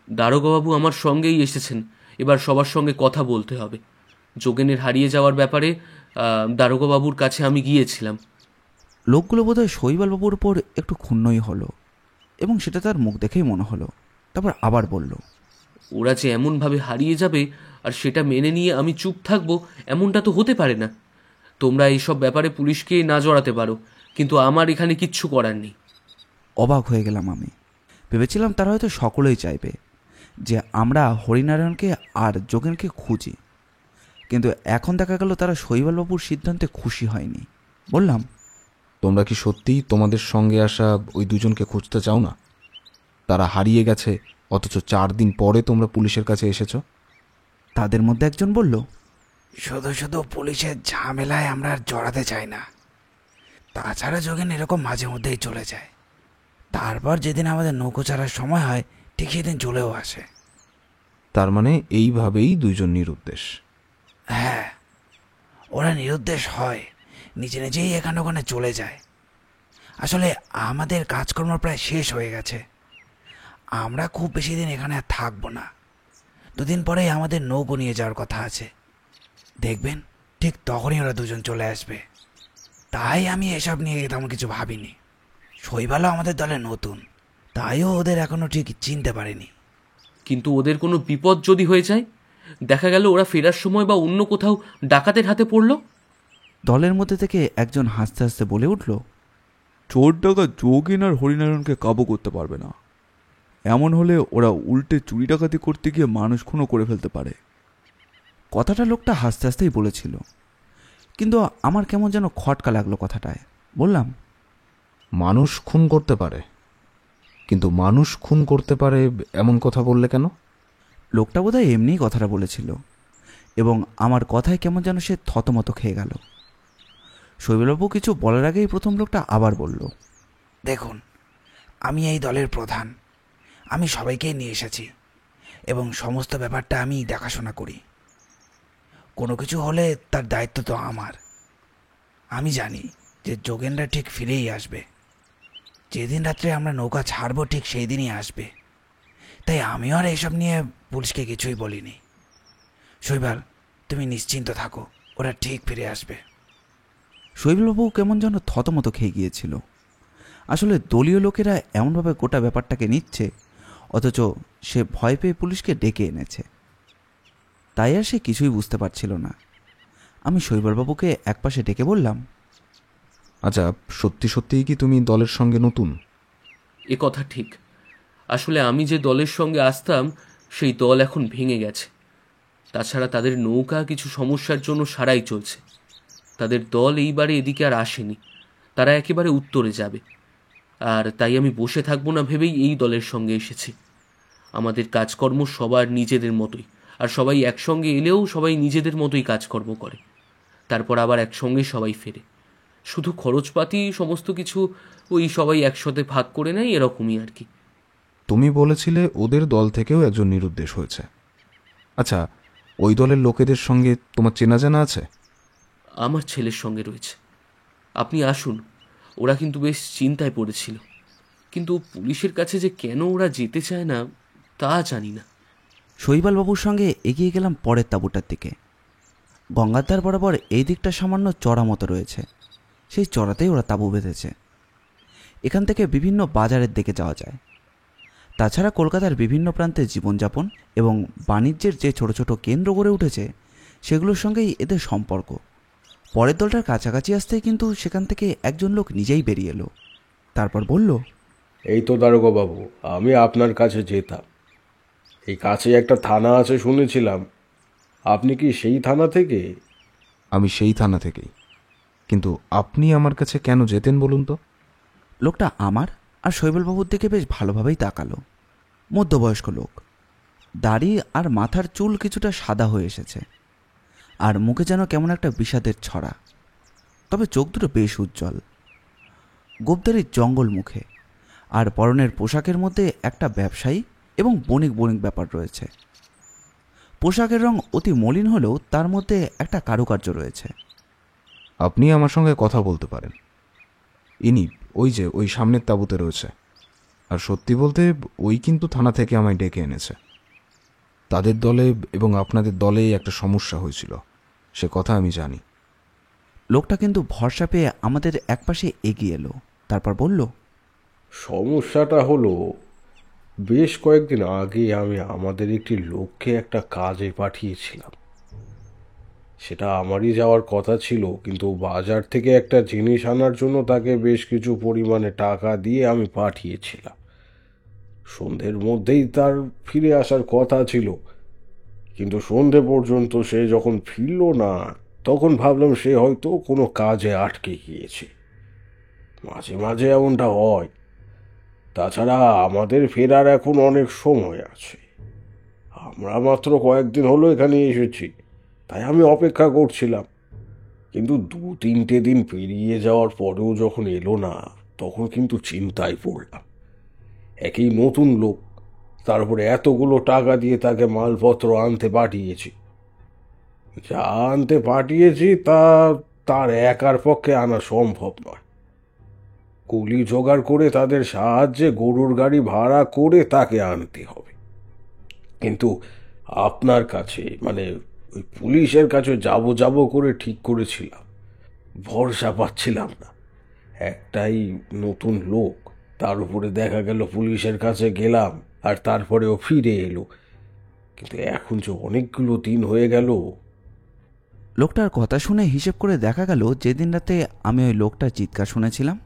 দারোগাবাবু আমার সঙ্গেই এসেছেন, এবার সবার সঙ্গে কথা বলতে হবে। যোগেনের হারিয়ে যাওয়ার ব্যাপারে দারোগাবাবুর কাছে আমি গিয়েছিলাম। লোকগুলো বোধহয় শৈবালবাবুর উপর একটু ক্ষুণ্ণই হলো, এবং সেটা তার মুখ দেখেই মনে হলো। তারপর আবার বলল, ওরা যে এমনভাবে হারিয়ে যাবে আর সেটা মেনে নিয়ে আমি চুপ থাকবো এমনটা তো হতে পারে না। তোমরা এইসব ব্যাপারে পুলিশকে না জড়াতে পারো, কিন্তু আমার এখানে কিচ্ছু করার নেই। অবাক হয়ে গেলাম আমি। ভেবেছিলাম তারা হয়তো সকলেই চাইবে যে আমরা হরিনারায়ণকে আর যোগেনকে খুঁজি, কিন্তু এখন দেখা গেল তারা শৈবালবাবুর সিদ্ধান্তে খুশি হয়নি। বললাম, তোমরা কি সত্যিই তোমাদের সঙ্গে আসা ওই দুজনকে খুঁজতে চাও না? তারা হারিয়ে গেছে, অথচ 4 দিন পরে তোমরা পুলিশের কাছে এসেছো। তাদের মধ্যে একজন বলল, শুধু শুধু পুলিশের ঝামেলায় আমরা আর জড়াতে চাই না। তাছাড়া যোগেন এরকম মাঝে মধ্যেই চলে যায়, তারপর যেদিন আমাদের নৌকো ছাড়ার সময় হয় ঠিক সেদিন চলেও আসে। তার মানে এইভাবেই দুইজন নিরুদ্দেশ। হ্যাঁ, ওরা নিরুদ্দেশ হয়, নিজে নিজেই এখানে ওখানে চলে যায়। আসলে আমাদের কাজকর্ম প্রায় শেষ হয়ে গেছে, আমরা খুব বেশি দিন এখানে আর থাকবো না। 2 দিন পরেই আমাদের নৌকো নিয়ে যাওয়ার কথা আছে, দেখবেন ঠিক তখনই ওরা দুজন চলে আসবে। তাই আমি এসব নিয়ে তেমন কিছু ভাবিনি। শৈবালও আমাদের দলে নতুন, তাইও ওদের এখনো ঠিক চিনতে পারিনি। কিন্তু ওদের কোনো বিপদ যদি হয়ে যায়, দেখা গেল ওরা ফেরার সময় বা অন্য কোথাও ডাকাতের হাতে পড়লো। দলের মধ্যে থেকে একজন হাসতে হাসতে বলে উঠল, চোর ডাকাত যোগেন আর হরিনারায়ণকে কাবু করতে পারবে না। এমন হলে ওরা উল্টে চুরি ডাকাতি করতে গিয়ে মানুষ খুনও করে ফেলতে পারে। কথাটা লোকটা হাসতে হাসতেই বলেছিল, কিন্তু আমার কেমন যেন খটকা লাগলো কথাটায়। বললাম, মানুষ খুন করতে পারে, কিন্তু মানুষ খুন করতে পারে এমন কথা বললে কেন? লোকটা বোধহয় এমনিই কথাটা বলেছিল, এবং আমার কথায় কেমন যেন সে থতমত খেয়ে গেল। শৈবালবাবু কিছু বলার আগেই প্রথম লোকটা আবার বলল, দেখুন, আমি এই দলের প্রধান, আমি সবাইকেই নিয়ে এসেছি এবং সমস্ত ব্যাপারটা আমি দেখাশোনা করি। কোনো কিছু হলে তার দায়িত্ব তো আমার। আমি জানি যে যোগেনরা ঠিক ফিরেই আসবে, যেদিন রাত্রে আমরা নৌকা ছাড়বো ঠিক সেই দিনই আসবে। তাই আমিও আর এইসব নিয়ে পুলিশকে কিছুই বলিনি। শৈবাল, তুমি নিশ্চিন্ত থাকো, ওরা ঠিক ফিরে আসবে। শৈবালবাবু কেমন যেন থতমত খেয়ে গিয়েছিল। আসলে দলীয় লোকেরা এমনভাবে গোটা ব্যাপারটাকে নিচ্ছে, অথচ সে ভয় পেয়ে পুলিশকে ডেকে এনেছে। তাই আর সে কিছুই বুঝতে পারছিল না। আমি শৈবালবাবুকে একপাশে ডেকে বললাম, আচ্ছা, সত্যি সত্যিই কি তুমি দলের সঙ্গে নতুন? এ কথা ঠিক। আসলে আমি যে দলের সঙ্গে আসতাম সেই দল এখন ভেঙে গেছে। তাছাড়া তাদের নৌকা কিছু সমস্যার জন্য সারাই চলছে। তাদের দল এইবারে এদিকে আর আসেনি, তারা একেবারে উত্তরে যাবে। আর তাই আমি বসে থাকবো না ভেবেই এই দলের সঙ্গে এসেছি। আমাদের কাজকর্ম সবার নিজেদের মতোই, আর সবাই একসঙ্গে এলেও সবাই নিজেদের মতোই কাজকর্ম করে, তারপর আবার একসঙ্গে সবাই ফেরে। শুধু খরচপাতি সমস্ত কিছু ওই সবাই একসাথে ভাগ করে নেয়, এরকমই আর কি। তুমি বলেছিলে ওদের দল থেকেও একজন নিরুদ্দেশ হয়েছে। আচ্ছা, ওই দলের লোকেদের সঙ্গে তোমার চেনা জানা আছে? আমার ছেলের সঙ্গে রয়েছে। আপনি আসুন, ওরা কিন্তু বেশ চিন্তায় পড়েছিল, কিন্তু পুলিশের কাছে যে কেন ওরা যেতে চায় না তা জানি না। শৈবালবাবুর সঙ্গে এগিয়ে গেলাম পরের তাঁবুটার দিকে। গঙ্গার ধার বরাবর এই দিকটা সামান্য চড়া মতো রয়েছে, সেই চড়াতেই ওরা তাঁবু বেঁধেছে। এখান থেকে বিভিন্ন বাজারের দিকে যাওয়া যায়। তাছাড়া কলকাতার বিভিন্ন প্রান্তে জীবনযাপন এবং বাণিজ্যের যে ছোট ছোট কেন্দ্র গড়ে উঠেছে সেগুলোর সঙ্গেই এদের সম্পর্ক। পরের দলটার কাছাকাছি আসতেই কিন্তু সেখান থেকে একজন লোক নিজেই বেরিয়ে এলো। তারপর বলল, এই তো দারোগাবাবু, আমি আপনার কাছে যেতাম। এই কাছে একটা থানা আছে শুনেছিলাম, আপনি কি সেই থানা থেকে? আমি সেই থানা থেকেই, কিন্তু আপনি আমার কাছে কেন যেতেন বলুন তো? লোকটা আমার আর শৈবালবাবুর দিকে বেশ ভালোভাবেই তাকালো। মধ্যবয়স্ক লোক, দাড়ি আর মাথার চুল কিছুটা সাদা হয়ে এসেছে, আর মুখে যেন কেমন একটা বিষাদের ছড়া, তবে চোখ দুটো বেশ উজ্জ্বল। গোবদারির জঙ্গল মুখে, আর পরনের পোশাকের মধ্যে একটা ব্যবসায়ী এবং বণিক বণিক ব্যাপার রয়েছে। পোশাকের রং অতি মলিন হলেও তার মধ্যে একটা কারুকার্য রয়েছে। আপনি আমার সঙ্গে কথা বলতে পারেন। ইনি ওই সামনের তাঁবুতে রয়েছে। আর সত্যি বলতে ওই কিন্তু থানা থেকে আমায় ডেকে এনেছে। তাদের দলে এবং আপনাদের দলে একটা সমস্যা হয়েছিল, সে কথা আমি জানি। লোকটা কিন্তু ভরসা পেয়ে আমাদের একপাশে এগিয়ে এলো। তারপর বলল, সমস্যাটা হলো বেশ কয়েকদিন আগে আমি আমাদের একটি লোককে একটা কাজে পাঠিয়েছিলাম। সেটা আমারই যাওয়ার কথা ছিল, কিন্তু বাজার থেকে একটা জিনিস আনার জন্য তাকে বেশ কিছু পরিমাণে টাকা দিয়ে আমি পাঠিয়েছিলাম। সন্ধ্যের মধ্যেই তার ফিরে আসার কথা ছিল, কিন্তু সন্ধে পর্যন্ত সে যখন ফিরল না, তখন ভাবলাম সে হয়তো কোনো কাজে আটকে গিয়েছে। মাঝে মাঝে এমনটা হয়। তাছাড়া আমাদের ফেরার এখন অনেক সময় আছে। আমরা মাত্র কয়েকদিন হলো এখানে এসেছি, তাই আমি অপেক্ষা করছিলাম। কিন্তু 2-3টে দিন পেরিয়ে যাওয়ার পরেও যখন এলো না, তখন কিন্তু চিন্তায় পড়লাম। একই নতুন লোক, তারপরে এতগুলো টাকা দিয়ে তাকে মালপত্র আনতে পাঠিয়েছি। যা আনতে পাঠিয়েছি তার একার পক্ষে আনা সম্ভব নয়। কুলি জোগাড় করে তাদের সাহায্যে গরুর গাড়ি ভাড়া করে তাকে আনতে হবে। কিন্তু আপনার কাছে, মানে ওই পুলিশের কাছে যাব করে ঠিক করেছিলাম। ভরসা পাচ্ছিলাম না। একটাই নতুন লোক, তার উপরে দেখা গেল পুলিশের কাছে গেলাম আর তারপরেও ফিরে এলো। কিন্তু এখন যে অনেকগুলো দিন হয়ে গেল। লোকটার কথা শুনে হিসেব করে দেখা গেল যেদিন রাতে আমি ওই লোকটার চিৎকার শুনেছিলাম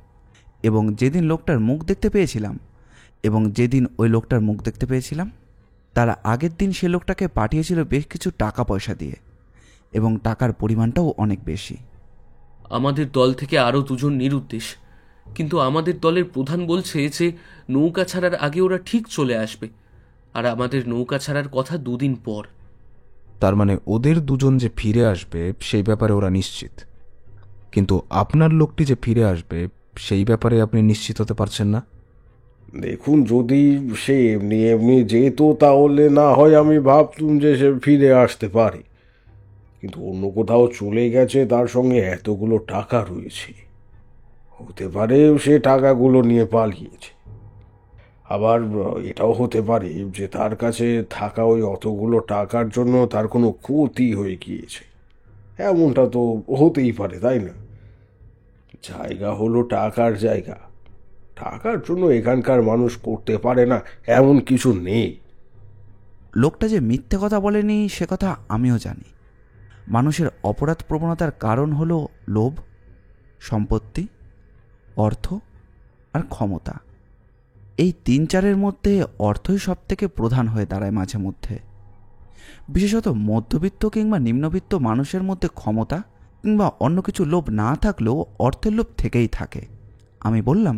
এবং যেদিন লোকটার মুখ দেখতে পেয়েছিলাম তার আগের দিন সে লোকটাকে পাঠিয়েছিল বেশ কিছু টাকা পয়সা দিয়ে, এবং টাকার পরিমাণটাও অনেক বেশি। আমাদের দল থেকে আরও 2জন নিরুদ্দেশ, কিন্তু আমাদের দলের প্রধান বলছে যে নৌকা ছাড়ার আগে ওরা ঠিক চলে আসবে, আর আমাদের নৌকা ছাড়ার কথা 2 দিন পর। তার মানে ওদের দুজন যে ফিরে আসবে সেই ব্যাপারে ওরা নিশ্চিত, কিন্তু আপনার লোকটি যে ফিরে আসবে সেই ব্যাপারে আপনি নিশ্চিত হতে পারছেন না। দেখুন, যদি সে এমনি এমনি যেত তাহলে না হয় আমি ভাবতুম যে সে ফিরে আসতে পারে, কিন্তু অন্য কোথাও চলে গেছে, তার সঙ্গে এতগুলো টাকা রয়েছে। হতে পারে সে টাকাগুলো নিয়ে পালিয়েছে। আবার এটাও হতে পারে যে তার কাছে থাকা ওই অতগুলো টাকার জন্য তার কোনো ক্ষতি হয়ে গিয়েছে। এমনটা তো হতেই পারে, তাই না? জায়গা হলো টাকার জায়গা। টাকার জন্য এখানকার মানুষ করতে পারে না এমন কিছু নেই। লোকটা যে মিথ্যে কথা বলেনি সে কথা আমিও জানি। মানুষের অপরাধ প্রবণতার কারণ হলো লোভ, সম্পত্তি, অর্থ আর ক্ষমতা। এই 3-4-এর মধ্যে অর্থই সবথেকে প্রধান হয়ে দাঁড়ায় মাঝে মধ্যে। বিশেষত মধ্যবিত্ত কিংবা নিম্নবিত্ত মানুষের মধ্যে ক্ষমতা কিংবা অন্য কিছু লোভ না থাকলেও অর্থের লোভ থেকেই থাকে। আমি বললাম,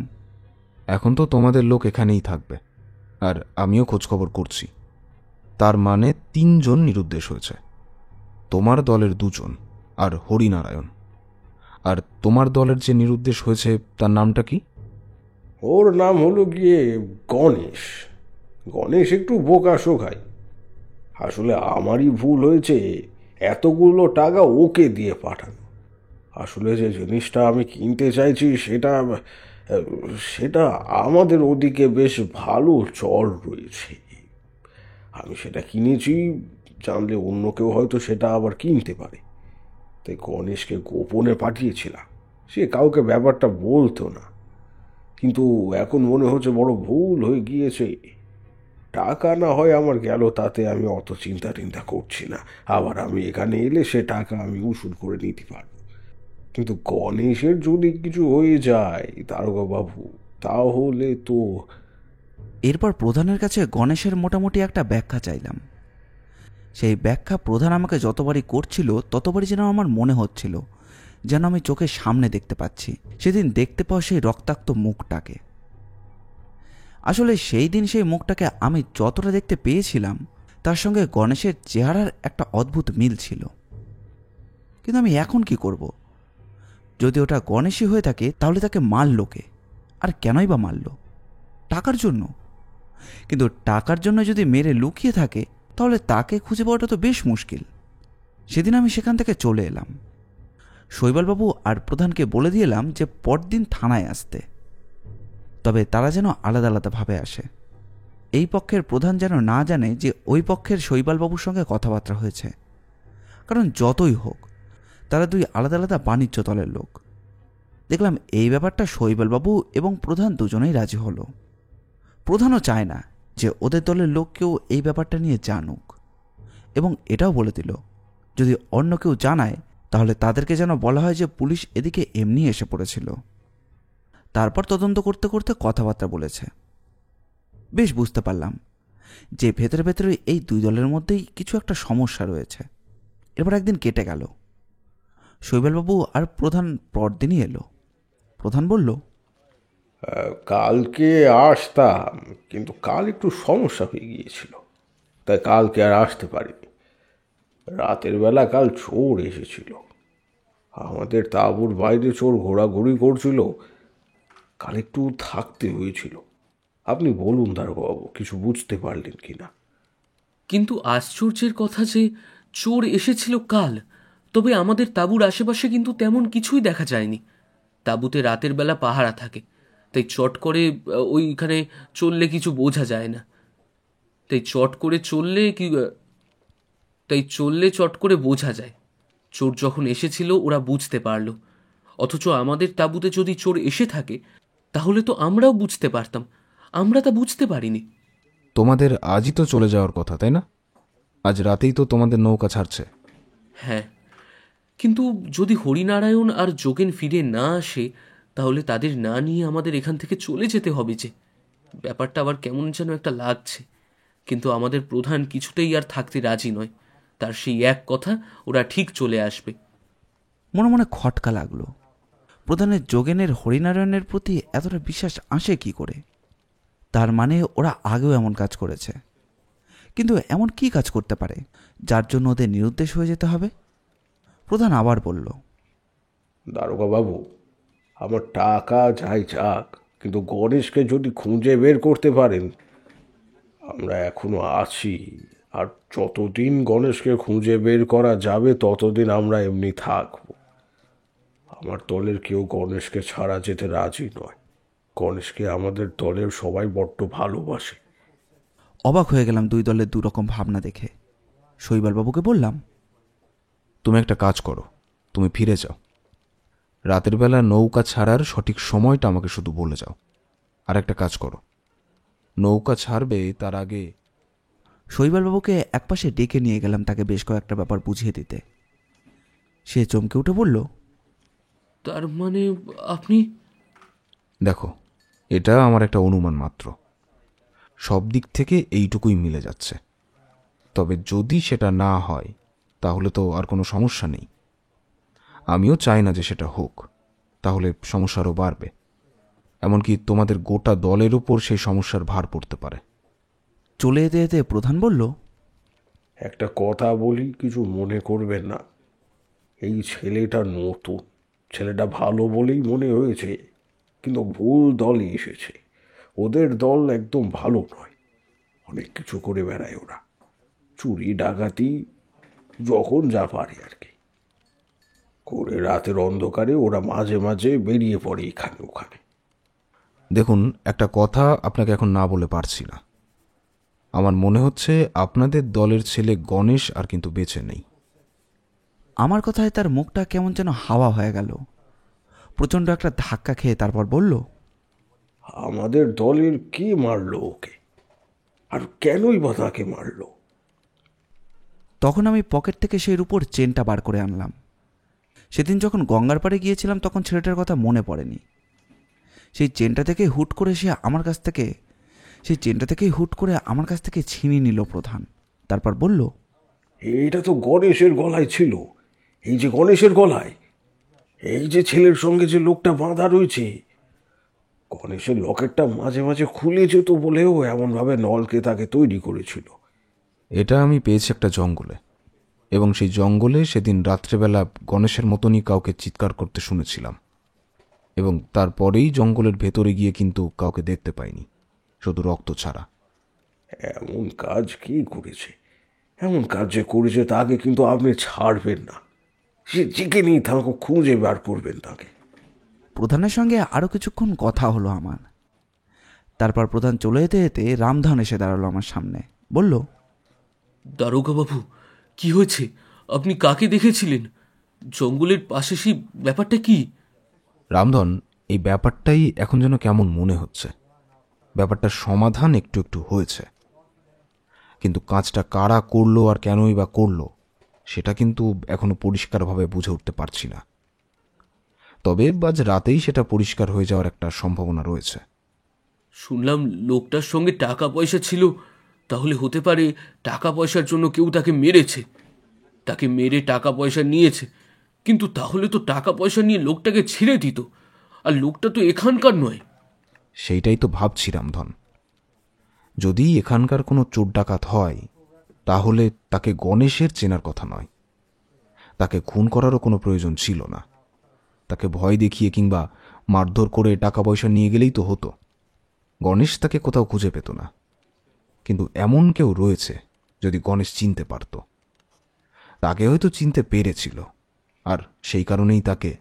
এখন তো তোমাদের লোক এখানেই থাকবে, আর আমিও খোঁজখবর করছি। তার মানে 3 জন নিরুদ্দেশ হয়েছে। তোমার দলের 2 জন আর হরিনারায়ণ। আর তোমার দলের যে নিরুদ্দেশ হয়েছে তার নামটা কি? ওর নাম হলো গিয়ে গণেশ। গণেশ একটু বোকা শোকায়। আসলে আমারই ভুল হয়েছে এতগুলো টাকা ওকে দিয়ে পাঠানো। আসলে যে জিনিসটা আমি কিনতে চাইছি সেটা আমাদের ওদিকে বেশ ভালো চল রয়েছে। আমি সেটা কিনেছি, জানলে অন্য কেউ হয়তো সেটা আবার কিনতে পারে। তাই গণেশকে গোপনে পাঠিয়েছিলাম। সে কাউকে ব্যাপারটা বলতো না, কিন্তু এখন মনে হচ্ছে বড় ভুল হয়ে গিয়েছে। টাকা না হয় আমার গেল, তাতে আমি অত চিন্তা করছি না। আবার আমি এখানে এলে সে টাকা আমি উসুল করে নিতে পারবো। কিন্তু গণেশের যদি কিছু হয়ে যায় দারোগা বাবু, তাহলে তো। এরপর প্রধানের কাছে গণেশের মোটামুটি একটা ব্যাখ্যা চাইলাম। সেই ব্যাখ্যা প্রধান আমাকে যতবারই করছিল ততবারই যেন আমার মনে হচ্ছিল যেন আমি চোখের সামনে দেখতে পাচ্ছি সেদিন দেখতে পাওয়া সেই রক্তাক্ত মুখটাকে। আসলে সেই দিন সেই মুখটাকে আমি যতটা দেখতে পেয়েছিলাম তার সঙ্গে গণেশের চেহারার একটা অদ্ভুত মিল ছিল। কিন্তু আমি এখন কি করব? যদি ওটা গণেশই হয়ে থাকে তাহলে তাকে মারল কে? আর কেনই বা মারল? টাকার জন্য? কিন্তু টাকার জন্য যদি মেরে লুকিয়ে থাকে তাহলে তাকে খুঁজে পাওয়াটা তো বেশ মুশকিল। সেদিন আমি সেখান থেকে চলে এলাম। শৈবালবাবু আর প্রধানকে বলে দিলাম যে পরদিন থানায় আসতে, তবে তারা যেন আলাদা আলাদাভাবে আসে। এই পক্ষের প্রধান যেন না জানে যে ওই পক্ষের শৈবালবাবুর সঙ্গে কথাবার্তা হয়েছে, কারণ যতই হোক তারা 2 আলাদা আলাদা বাণিজ্য দলের লোক। দেখলাম এই ব্যাপারটা শৈবালবাবু এবং প্রধান দুজনেই রাজি হলো। প্রধানও চায় না যে ওদের দলের লোক কেউ এই ব্যাপারটা নিয়ে জানুক, এবং এটাও বলে দিল যদি অন্য কেউ জানায় তাহলে তাদেরকে যেন বলা হয় যে পুলিশ এদিকে এমনি এসে পড়েছিল। তারপর তদন্ত করতে করতে কথাবার্তা বলেছে। বেশ বুঝতে পারলাম যে ভেতরে ভেতরে এই দুই দলের মধ্যেই কিছু একটা সমস্যা রয়েছে। এরপর একদিন কেটে গেল। শৈবালবাবু আর প্রধান পরদিনই এলো। প্রধান বলল, কালকে আসতাম, কিন্তু কাল একটু সমস্যা হয়ে গিয়েছিল, তাই কালকে আর আসতে পারিনি। রাতের বেলা কাল চোর এসেছিল, আমাদের তাঁবুর বাইরে চোর ঘোরাঘুরি করছিল, কাল একটু থাকতে হয়েছিল। আপনি বলুন দারোগাবাবু, কিছু বুঝতে পারলেন কি না? কিন্তু আশ্চর্যের কথা যে চোর এসেছিল কাল, তবে আমাদের তাঁবুর আশেপাশে কিন্তু তেমন কিছুই দেখা যায়নি। তাঁবুতে রাতের বেলা পাহারা থাকে, তাই চট করে ওইখানে চললে কিছু বোঝা যায় না। তাই চললে চট করে বোঝা যায়। চোর যখন এসেছিল ওরা বুঝতে পারল, অথচ আমাদের তাঁবুতে যদি চোর এসে থাকে তাহলে তো আমরাও বুঝতে পারতাম, আমরা তা বুঝতে পারিনি। তোমাদের আজই তো চলে যাওয়ার কথা, তাই না? আজ রাতেই তো তোমাদের নৌকা ছাড়ছে। হ্যাঁ, কিন্তু যদি হরিনারায়ণ আর যোগেন ফিরে না আসে তাহলে তাদের না নিয়ে আমাদের এখান থেকে চলে যেতে হবে যে। ব্যাপারটা আবার কেমন যেন একটা লাগছে, কিন্তু আমাদের প্রধান কিছুতেই আর থাকতে রাজি নয়। তার সেই এক কথা, ওরা ঠিক চলে আসবে। মনে মনে খটকা লাগলো। প্রধানের যোগেনের হরিনারায়ণের প্রতি এতটা বিশ্বাস আসে কি করে? তার মানে ওরা আগেও এমন কাজ করেছে, কিন্তু এমন কি কাজ করতে পারে যার জন্য ওদের নিরুদ্দেশ হয়ে যেতে হবে? প্রধান আবার বলল, দারোগাবাবু, আমার টাকা যাই যাক, কিন্তু গণেশকে যদি খুঁজে বের করতে পারেন, আমরা এখনো আছি। আর যতদিন গণেশকে খুঁজে বের করা যাবে ততদিন আমরা এমনি থাকব। আমার দলের কেউ গণেশকে ছাড়া যেতে রাজি নয়। গণেশকে আমাদের দলের সবাই বড্ড ভালোবাসে। অবাক হয়ে গেলাম দুই দলের দুরকম ভাবনা দেখে। শৈবালবাবুকে বললাম, তুমি একটা কাজ করো, তুমি ফিরে যাও। রাতের বেলা নৌকা ছাড়ার সঠিক সময়টা আমাকে শুধু বলে যাও। আর একটা কাজ করো, নৌকা ছাড়বে তার আগে। শৈবালবাবুকে একপাশে ডেকে নিয়ে গেলাম তাকে বেশ কয়েকটা ব্যাপার বুঝিয়ে দিতে। সে চমকে উঠে বলল, তার মানে আপনি? দেখো, এটা আমার একটা অনুমান মাত্র। সব দিক থেকে এইটুকুই মিলে যাচ্ছে। তবে যদি সেটা না হয় তাহলে তো আর কোনো সমস্যা নেই। আমিও চাই না যে সেটা হোক, তাহলে সমস্যারও বাড়বে। এমনকি তোমাদের গোটা দলের উপর সেই সমস্যার ভার পড়তে পারে। চলে যেতে যেতে প্রধান বলল, একটা কথা বলি, কিছু মনে করবেন না। এই ছেলেটা নতুন, ছেলেটা ভালো বলেই মনে হয়েছে, কিন্তু ভুল দলে এসেছে। ওদের দল একদম ভালো নয়, অনেক কিছু করে বেড়ায় ওরা, চুরি ডাকাতি যখন যা পারে আর কি করে। রাতের অন্ধকারে ওরা মাঝে মাঝে বেরিয়ে পড়ে এখানে ওখানে। দেখুন, একটা কথা আপনাকে এখন না বলে পারছি না। আমার মনে হচ্ছে আপনাদের দলের ছেলে গণেশ আর কিন্তু বেঁচে নেই। আমার কথায় তার মুখটা কেমন যেন হাওয়া হয়ে গেল। প্রচণ্ড একটা ধাক্কা খেয়ে তারপর বলল, আমাদের দলের কে মারলো ওকে, আর কেনই বা তাকে মারলো? তখন আমি পকেট থেকে সেই রূপোর চেনটা বার করে আনলাম। সেদিন যখন গঙ্গার পাড়ে গিয়েছিলাম তখন ছেলেটার কথা মনে পড়েনি। সেই চেনটা থেকে হুট করে আমার কাছ থেকে ছিনিয়ে নিল প্রধান। তারপর বলল, এটা তো গণেশের গলায় ছিল। এই যে গণেশের গলায়, এই যে ছেলের সঙ্গে যে লোকটা বাঁধা রয়েছে, গণেশের লকেটটা মাঝে মাঝে খুলে যেত বলেও এমনভাবে নলকে তাকে তৈরি করেছিল। এটা আমি পেয়েছি একটা জঙ্গলে, এবং সেই জঙ্গলে সেদিন রাত্রেবেলা গণেশের মতনই কাউকে চিৎকার করতে শুনেছিলাম, এবং তারপরেই জঙ্গলের ভেতরে গিয়ে কিন্তু কাউকে দেখতে পাইনি, শুধু রক্ত ছাড়া। এমন কাজ কি করেছে? এমন কাজ যে করেছে তাকে কিন্তু আপনি ছাড়বেন না। সে চিকে নিয়ে তাকে খুঁজে বার করবেন তাকে। প্রধানের সঙ্গে আরও কিছুক্ষণ কথা হলো আমার। তারপর প্রধান চলে যেতে যেতে রামধন এসে দাঁড়ালো আমার সামনে। বলল, দারোগাবাবু, কি হয়েছে? আপনি কাকে দেখেছিলেন? জঙ্গলের পাশে সেই ব্যাপারটা কি? রামধন, এই ব্যাপারটাই এখন যেন কেমন মনে হচ্ছে। ব্যাপারটার সমাধান একটু একটু হয়েছে। কিন্তু কাজটা কারা করলো আর কেনই বা করলো সেটা কিন্তু এখনো পরিষ্কারভাবে বুঝে উঠতে পারছি না। তবে আজ রাতেই সেটা পরিষ্কার হয়ে যাওয়ার একটা সম্ভাবনা রয়েছে। শুনলাম লোকটার সঙ্গে টাকা পয়সা ছিল, তাহলে হতে পারে টাকা পয়সার জন্য কেউ তাকে মেরেছে, তাকে মেরে টাকা পয়সা নিয়েছে। কিন্তু তাহলে তো টাকা পয়সা নিয়ে লোকটাকে ছেড়ে দিত, আর লোকটা তো এখানকার নয়। সেইটাই তো ভাবছি রামধন। যদি এখানকার কোনো চোর ডাকাত হয় তাহলে তাকে গণেশের চেনার কথা নয়। তাকে খুন করারও কোনো প্রয়োজন ছিল না। তাকে ভয় দেখিয়ে কিংবা মারধর করে টাকা পয়সা নিয়ে গেলেই তো হতো। গণেশ তাকে কোথাও খুঁজে পেত না। কিন্তু এমন কেউ রয়েছে যদি গণেশ চিনতে পারত। তাকে হয়তো চিনতে পেরেছিল, আর সেই কারণেই তাকে।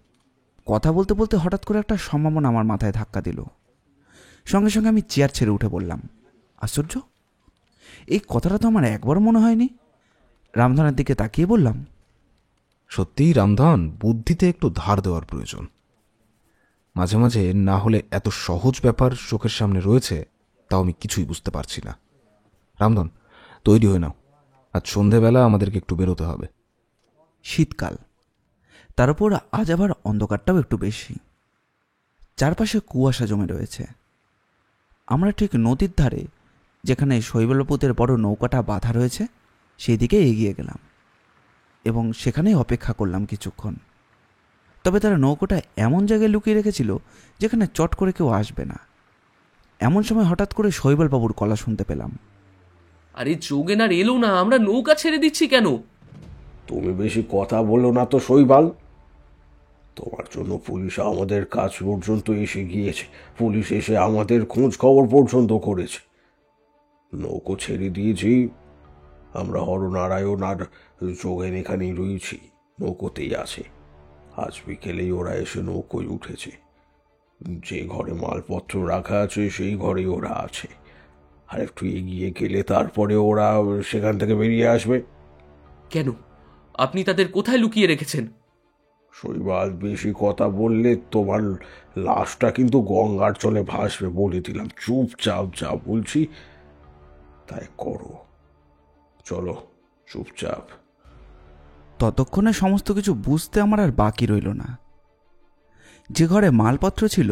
কথা বলতে বলতে হঠাৎ করে একটা সম্ভাবনা আমার মাথায় ধাক্কা দিল। সঙ্গে সঙ্গে আমি চেয়ার ছেড়ে উঠে বললাম, আশ্চর্য, এই কথাটা তো আমার একবারও মনে হয়নি। রামধনের দিকে তাকিয়ে বললাম, সত্যিই রামধন, বুদ্ধিতে একটু ধার দেওয়ার প্রয়োজন। মাঝে মাঝে না হলে এত সহজ ব্যাপার চোখের সামনে রয়েছে তাও আমি কিছুই বুঝতে পারছি না। রামধন, তৈরি হয়ে নাও, আজ সন্ধেবেলা আমাদেরকে একটু বেরোতে হবে। শীতকাল, তার উপর আজ আবার অন্ধকারটাও একটু বেশি। চারপাশে কুয়াশা জমে রয়েছে। আমরা ঠিক নদীর ধারে, যেখানে শৈবলপুতের বড় নৌকাটা বাঁধা রয়েছে, সেই দিকে এগিয়ে গেলাম এবং সেখানেই অপেক্ষা করলাম কিছুক্ষণ। তবে তারা নৌকোটা এমন জায়গায় লুকিয়ে রেখেছিল যেখানে চট করে কেউ আসবে না। এমন সময় হঠাৎ করে শৈবলবাবুর গলা শুনতে পেলাম, আরে যোগেন আর এলো না, আমরা নৌকা ছেড়ে দিচ্ছি কেন? তুমি বেশি কথা বলো না তো শৈবাল। তোমার জন্য পুলিশ আমাদের কাছ পর্যন্ত এসে গিয়েছে। পুলিশ এসে আমাদের খোঁজ খবর পর্যন্ত করেছে। নৌকো ছেড়ে দিয়েছি। আমরা হরনারায়ণ আর যোগেন এখানেই রয়েছি, নৌকোতেই আছে। আজ বিকেলেই ওরা এসে নৌকোয় উঠেছে। যে ঘরে মালপত্র রাখা আছে সেই ঘরে ওরা আছে। আর একটু এগিয়ে গেলে তারপরে ওরা সেখান থেকে বেরিয়ে আসবে। কেন? আপনি তাদের কোথায় লুকিয়ে রেখেছেন? শৈবাল, বেশি কথা বললে তোমার লাশটা কিন্তু গঙ্গার জলে ভাসবে বলে দিলাম। চুপচাপ যা বলছি তাই করো। চলো চুপচাপ। ততক্ষণে সমস্ত কিছু বুঝতে আমার আর বাকি রইল না। যে ঘরে মালপত্র ছিল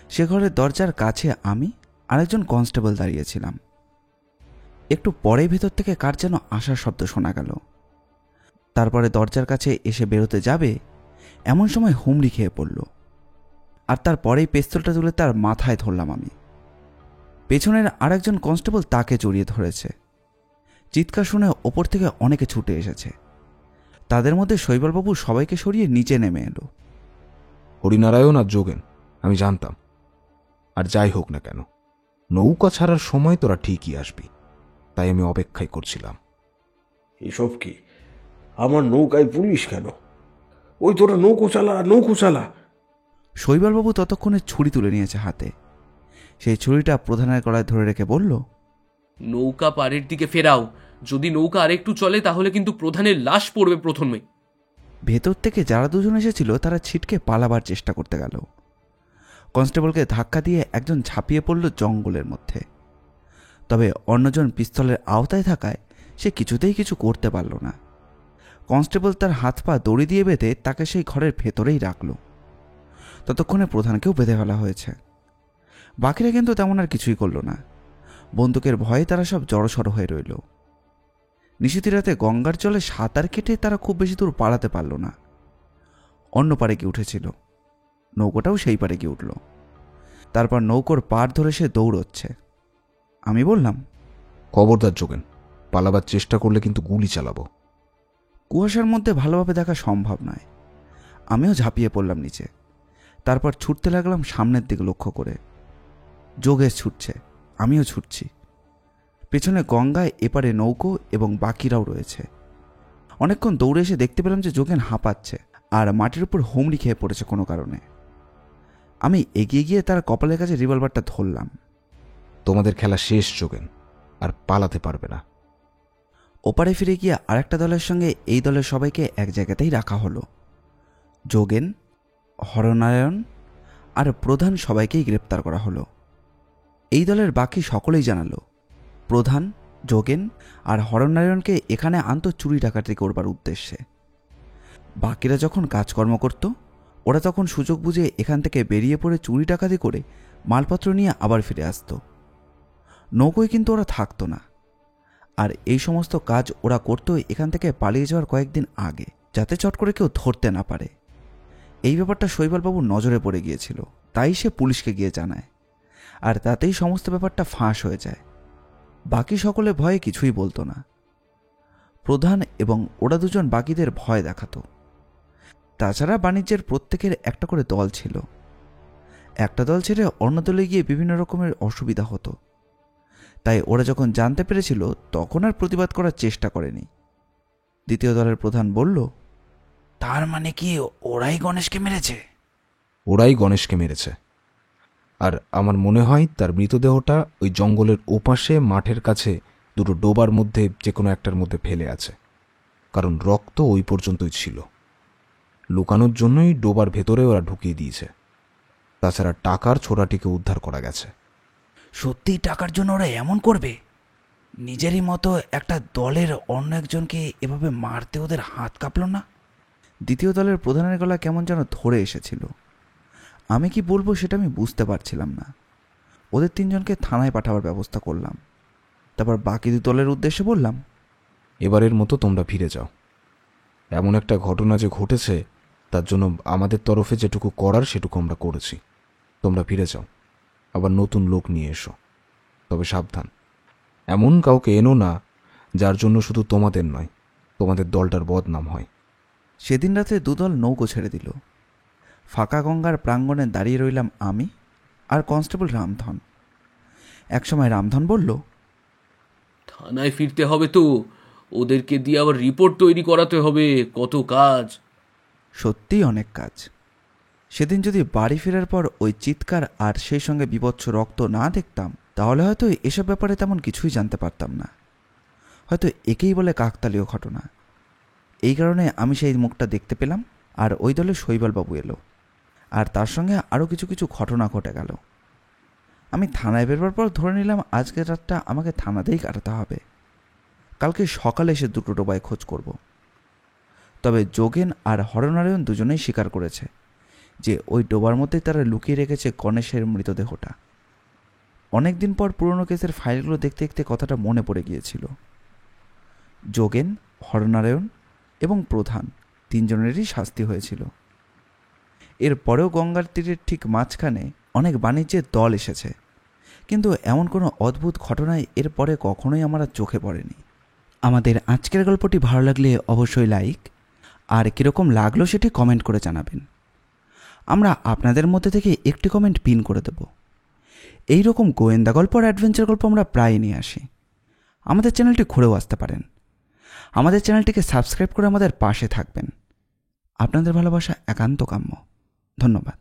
সে ঘরের দরজার কাছে আমি আর একজন কনস্টেবল দাঁড়িয়েছিলাম। একটু পরেই ভেতর থেকে কার যেন আসার শব্দ শোনা গেল। তারপরে দরজার কাছে এসে বেরোতে যাবে এমন সময় হুমড়ি খেয়ে পড়ল, আর তারপরেই পিস্তলটা তুলে তার মাথায় ধরলাম আমি। পেছনের আর একজন কনস্টেবল তাকে জড়িয়ে ধরেছে। চিৎকার শুনে ওপর থেকে অনেকে ছুটে এসেছে। তাদের মধ্যে শৈবালবাবু সবাইকে সরিয়ে নিচে নেমে এলো। হরিনারায়ণ আর যোগেন, আমি জানতাম। আর যাই হোক না কেন, নৌকা ছাড়ার সময় তোরা ঠিকই আসবি, তাই আমি অপেক্ষাই করছিলাম। এসব কি? আমার নৌকায় পুলিশ কেন? ওই তোরা নৌকো চালা, নৌকো চালা। শৈবালবাবু ততক্ষণে ছুরি তুলে নিয়েছে হাতে। সেই ছুরিটা প্রধানের গলায় ধরে রেখে বলল, নৌকা পাড়ের দিকে ফেরাও। যদি নৌকা আরেকটু চলে তাহলে কিন্তু প্রধানের লাশ পড়বে প্রথমে। ভেতর থেকে যারা দুজন এসেছিল তারা ছিটকে পালাবার চেষ্টা করতে গেল। কনস্টেবলকে ধাক্কা দিয়ে একজন ঝাঁপিয়ে পড়ল জঙ্গলের মধ্যে। তবে অন্যজন পিস্তলের আওতায় থাকায় সে কিছুতেই কিছু করতে পারল না। কনস্টেবল তার হাত পা দড়ি দিয়ে বেঁধে তাকে সেই ঘরের ভেতরেই রাখল। ততক্ষণে প্রধানকেও বেঁধে ফেলা হয়েছে। বাকিরা কিন্তু তেমন আর কিছুই করল না। বন্দুকের ভয়ে তারা সব জড়সড় হয়ে রইল। নিশিতি রাতে গঙ্গার জলে সাঁতার কেটে তারা খুব বেশি দূর পালাতে পারল না। অন্য পাড়ে গিয়ে উঠেছিল, নৌকোটাও সেই পাড়ে গিয়ে উঠল। তারপর নৌকোর পাড় ধরে সে দৌড়চ্ছে। আমি বললাম, খবরদার যোগেন, পালাবার চেষ্টা করলে কিন্তু গুলি চালাবো। কুয়াশার মধ্যে ভালোভাবে দেখা সম্ভব নয়। আমিও ঝাঁপিয়ে পড়লাম নিচে। তারপর ছুটতে লাগলাম সামনের দিকে লক্ষ্য করে। যোগেশ ছুটছে, আমিও ছুটছি। পেছনে গঙ্গায় এপারে নৌকো এবং বাকিরাও রয়েছে। অনেকক্ষণ দৌড়ে এসে দেখতে পেলাম যে যোগেন হাঁপাচ্ছে আর মাটির উপর হুমড়ি খেয়ে পড়েছে কোনো কারণে। আমি এগিয়ে গিয়ে তার কপালের কাছে রিভলভারটা ধরলাম। তোমাদের খেলা শেষ যোগেন, আর পালাতে পারবে না। ওপারে ফিরে গিয়ে আরেকটা দলের সঙ্গে এই দলের সবাইকে এক জায়গাতেই রাখা হলো। যোগেন, হরনারায়ণ আর প্রধান সবাইকেই গ্রেপ্তার করা হলো। এই দলের বাকি সকলেই জানালো প্রধান, যোগেন আর হরনারায়ণকে এখানে আনতো চুরি ডাকাতি করবার উদ্দেশ্যে। বাকিরা যখন কাজকর্ম করত, ওরা তখন সুযোগ বুঝে এখান থেকে বেরিয়ে পড়ে চুরি ডাকাতি করে মালপত্র নিয়ে আবার ফিরে আসতো। নৌকোয় কিন্তু ওরা থাকতো না, আর এই সমস্ত কাজ ওরা করতো এখান থেকে পালিয়ে যাওয়ার কয়েকদিন আগে, যাতে চট করে কেউ ধরতে না পারে। এই ব্যাপারটা শৈবালবাবুর নজরে পড়ে গিয়েছিল, তাই সে পুলিশকে গিয়ে জানায়, আর তাতেই সমস্ত ব্যাপারটা ফাঁস হয়ে যায়। বাকি সকলে ভয়ে কিছুই বলতো না। প্রধান এবং ওরা দুজন বাকিদের ভয় দেখাতো। তাছাড়া বাণিজ্যের প্রত্যেকের একটা করে দল ছিল। একটা দল ছেড়ে অন্য দলে গিয়ে বিভিন্ন রকমের অসুবিধা হতো, তাই ওরা যখন জানতে পেরেছিল তখন আর প্রতিবাদ করার চেষ্টা করেনি। দ্বিতীয় দলের প্রধান বলল, তার মানে কি ওরাই গণেশকে মেরেছে? ওরাই গণেশকে মেরেছে। আর আমার মনে হয় তার মৃতদেহটা ওই জঙ্গলের ওপাশে মাঠের কাছে দুটো ডোবার মধ্যে যে কোনো একটার মধ্যে ফেলে আছে, কারণ রক্ত ওই পর্যন্তই ছিল। লুকানোর জন্যই ডোবার ভেতরে ওরা ঢুকিয়ে দিয়েছে। তাছাড়া টাকার ছোরাটিকে উদ্ধার করা গেছে। সত্যিই টাকার জন্য ওরা এমন করবে? নিজেরই মতো একটা দলের অন্য একজনকে এভাবে মারতে ওদের হাত কাঁপল না? দ্বিতীয় দলের প্রধানের গলা কেমন যেন ধরে এসেছিল। আমি কি বলবো সেটা আমি বুঝতে পারছিলাম না। ওদের তিনজনকে থানায় পাঠাবার ব্যবস্থা করলাম। তারপর বাকি দু দলের উদ্দেশ্যে বললাম, এবারের মতো তোমরা ফিরে যাও। এমন একটা ঘটনা যে ঘটেছে, তার জন্য আমাদের তরফে যেটুকু করার সেটুকু আমরা করেছি। তোমরা ফিরে যাও, আবার নতুন লোক নিয়ে এসো। তবে সাবধান, এমন কাউকে এনো না যার জন্য শুধু তোমাদের নয়, তোমাদের দলটার বদনাম হয়। সেদিন রাতে দুদল নৌকো ছেড়ে দিল। ফাঁকা গঙ্গার প্রাঙ্গণে দাঁড়িয়ে রইলাম আমি আর কনস্টেবল রামধন। একসময় রামধন বলল, থানায় ফিরতে হবে তো, ওদেরকে দিয়ে আবার রিপোর্ট তৈরি করাতে হবে, কত কাজ। সত্যিই অনেক কাজ। সেদিন যদি বাড়ি ফেরার পর ওই চিৎকার আর সেই সঙ্গে বিভৎস রক্ত না দেখতাম, তাহলে হয়তো এসব ব্যাপারে তেমন কিছুই জানতে পারতাম না। হয়তো একেই বলে কাকতালীয় ঘটনা। এই কারণে আমি সেই মুখটা দেখতে পেলাম, আর ওই দলে শৈবালবাবু এলো, আর তার সঙ্গে আরও কিছু কিছু ঘটনা ঘটে গেল। আমি থানায় বেরবার পর ধরে নিলাম আজকের রাতটা আমাকে থানাতেই কাটাতে হবে। কালকে সকালে এসে দুটো ডোবায় খোঁজ করব। তবে যোগেন আর হরনারায়ণ দুজনেই স্বীকার করেছে যে ওই ডোবার মধ্যেই তারা লুকিয়ে রেখেছে গণেশের মৃতদেহটা। অনেকদিন পর পুরনো কেসের ফাইলগুলো দেখতে দেখতে কথাটা মনে পড়ে গিয়েছিল। যোগেন, হরনারায়ণ এবং প্রধান তিনজনেরই শাস্তি হয়েছিল। এরপরেও গঙ্গার তীরের ঠিক মাঝখানে অনেক বাণিজ্যের দল এসেছে, কিন্তু এমন কোনো অদ্ভুত ঘটনায় এরপরে কখনোই আমার চোখে পড়েনি। আমাদের আজকের গল্পটি ভালো লাগলে অবশ্যই লাইক, আর কীরকম লাগলো সেটি কমেন্ট করে জানাবেন। আমরা আপনাদের মধ্যে থেকে একটি কমেন্ট পিন করে দেব। এই রকম গোয়েন্দা গল্প আর অ্যাডভেঞ্চার গল্প আমরা প্রায় নিয়ে আসি। আমাদের চ্যানেলটি ঘুরেও আসতে পারেন। আমাদের চ্যানেলটিকে সাবস্ক্রাইব করে আমাদের পাশে থাকবেন। আপনাদের ভালোবাসা একান্ত কাম্য। ধন্যবাদ।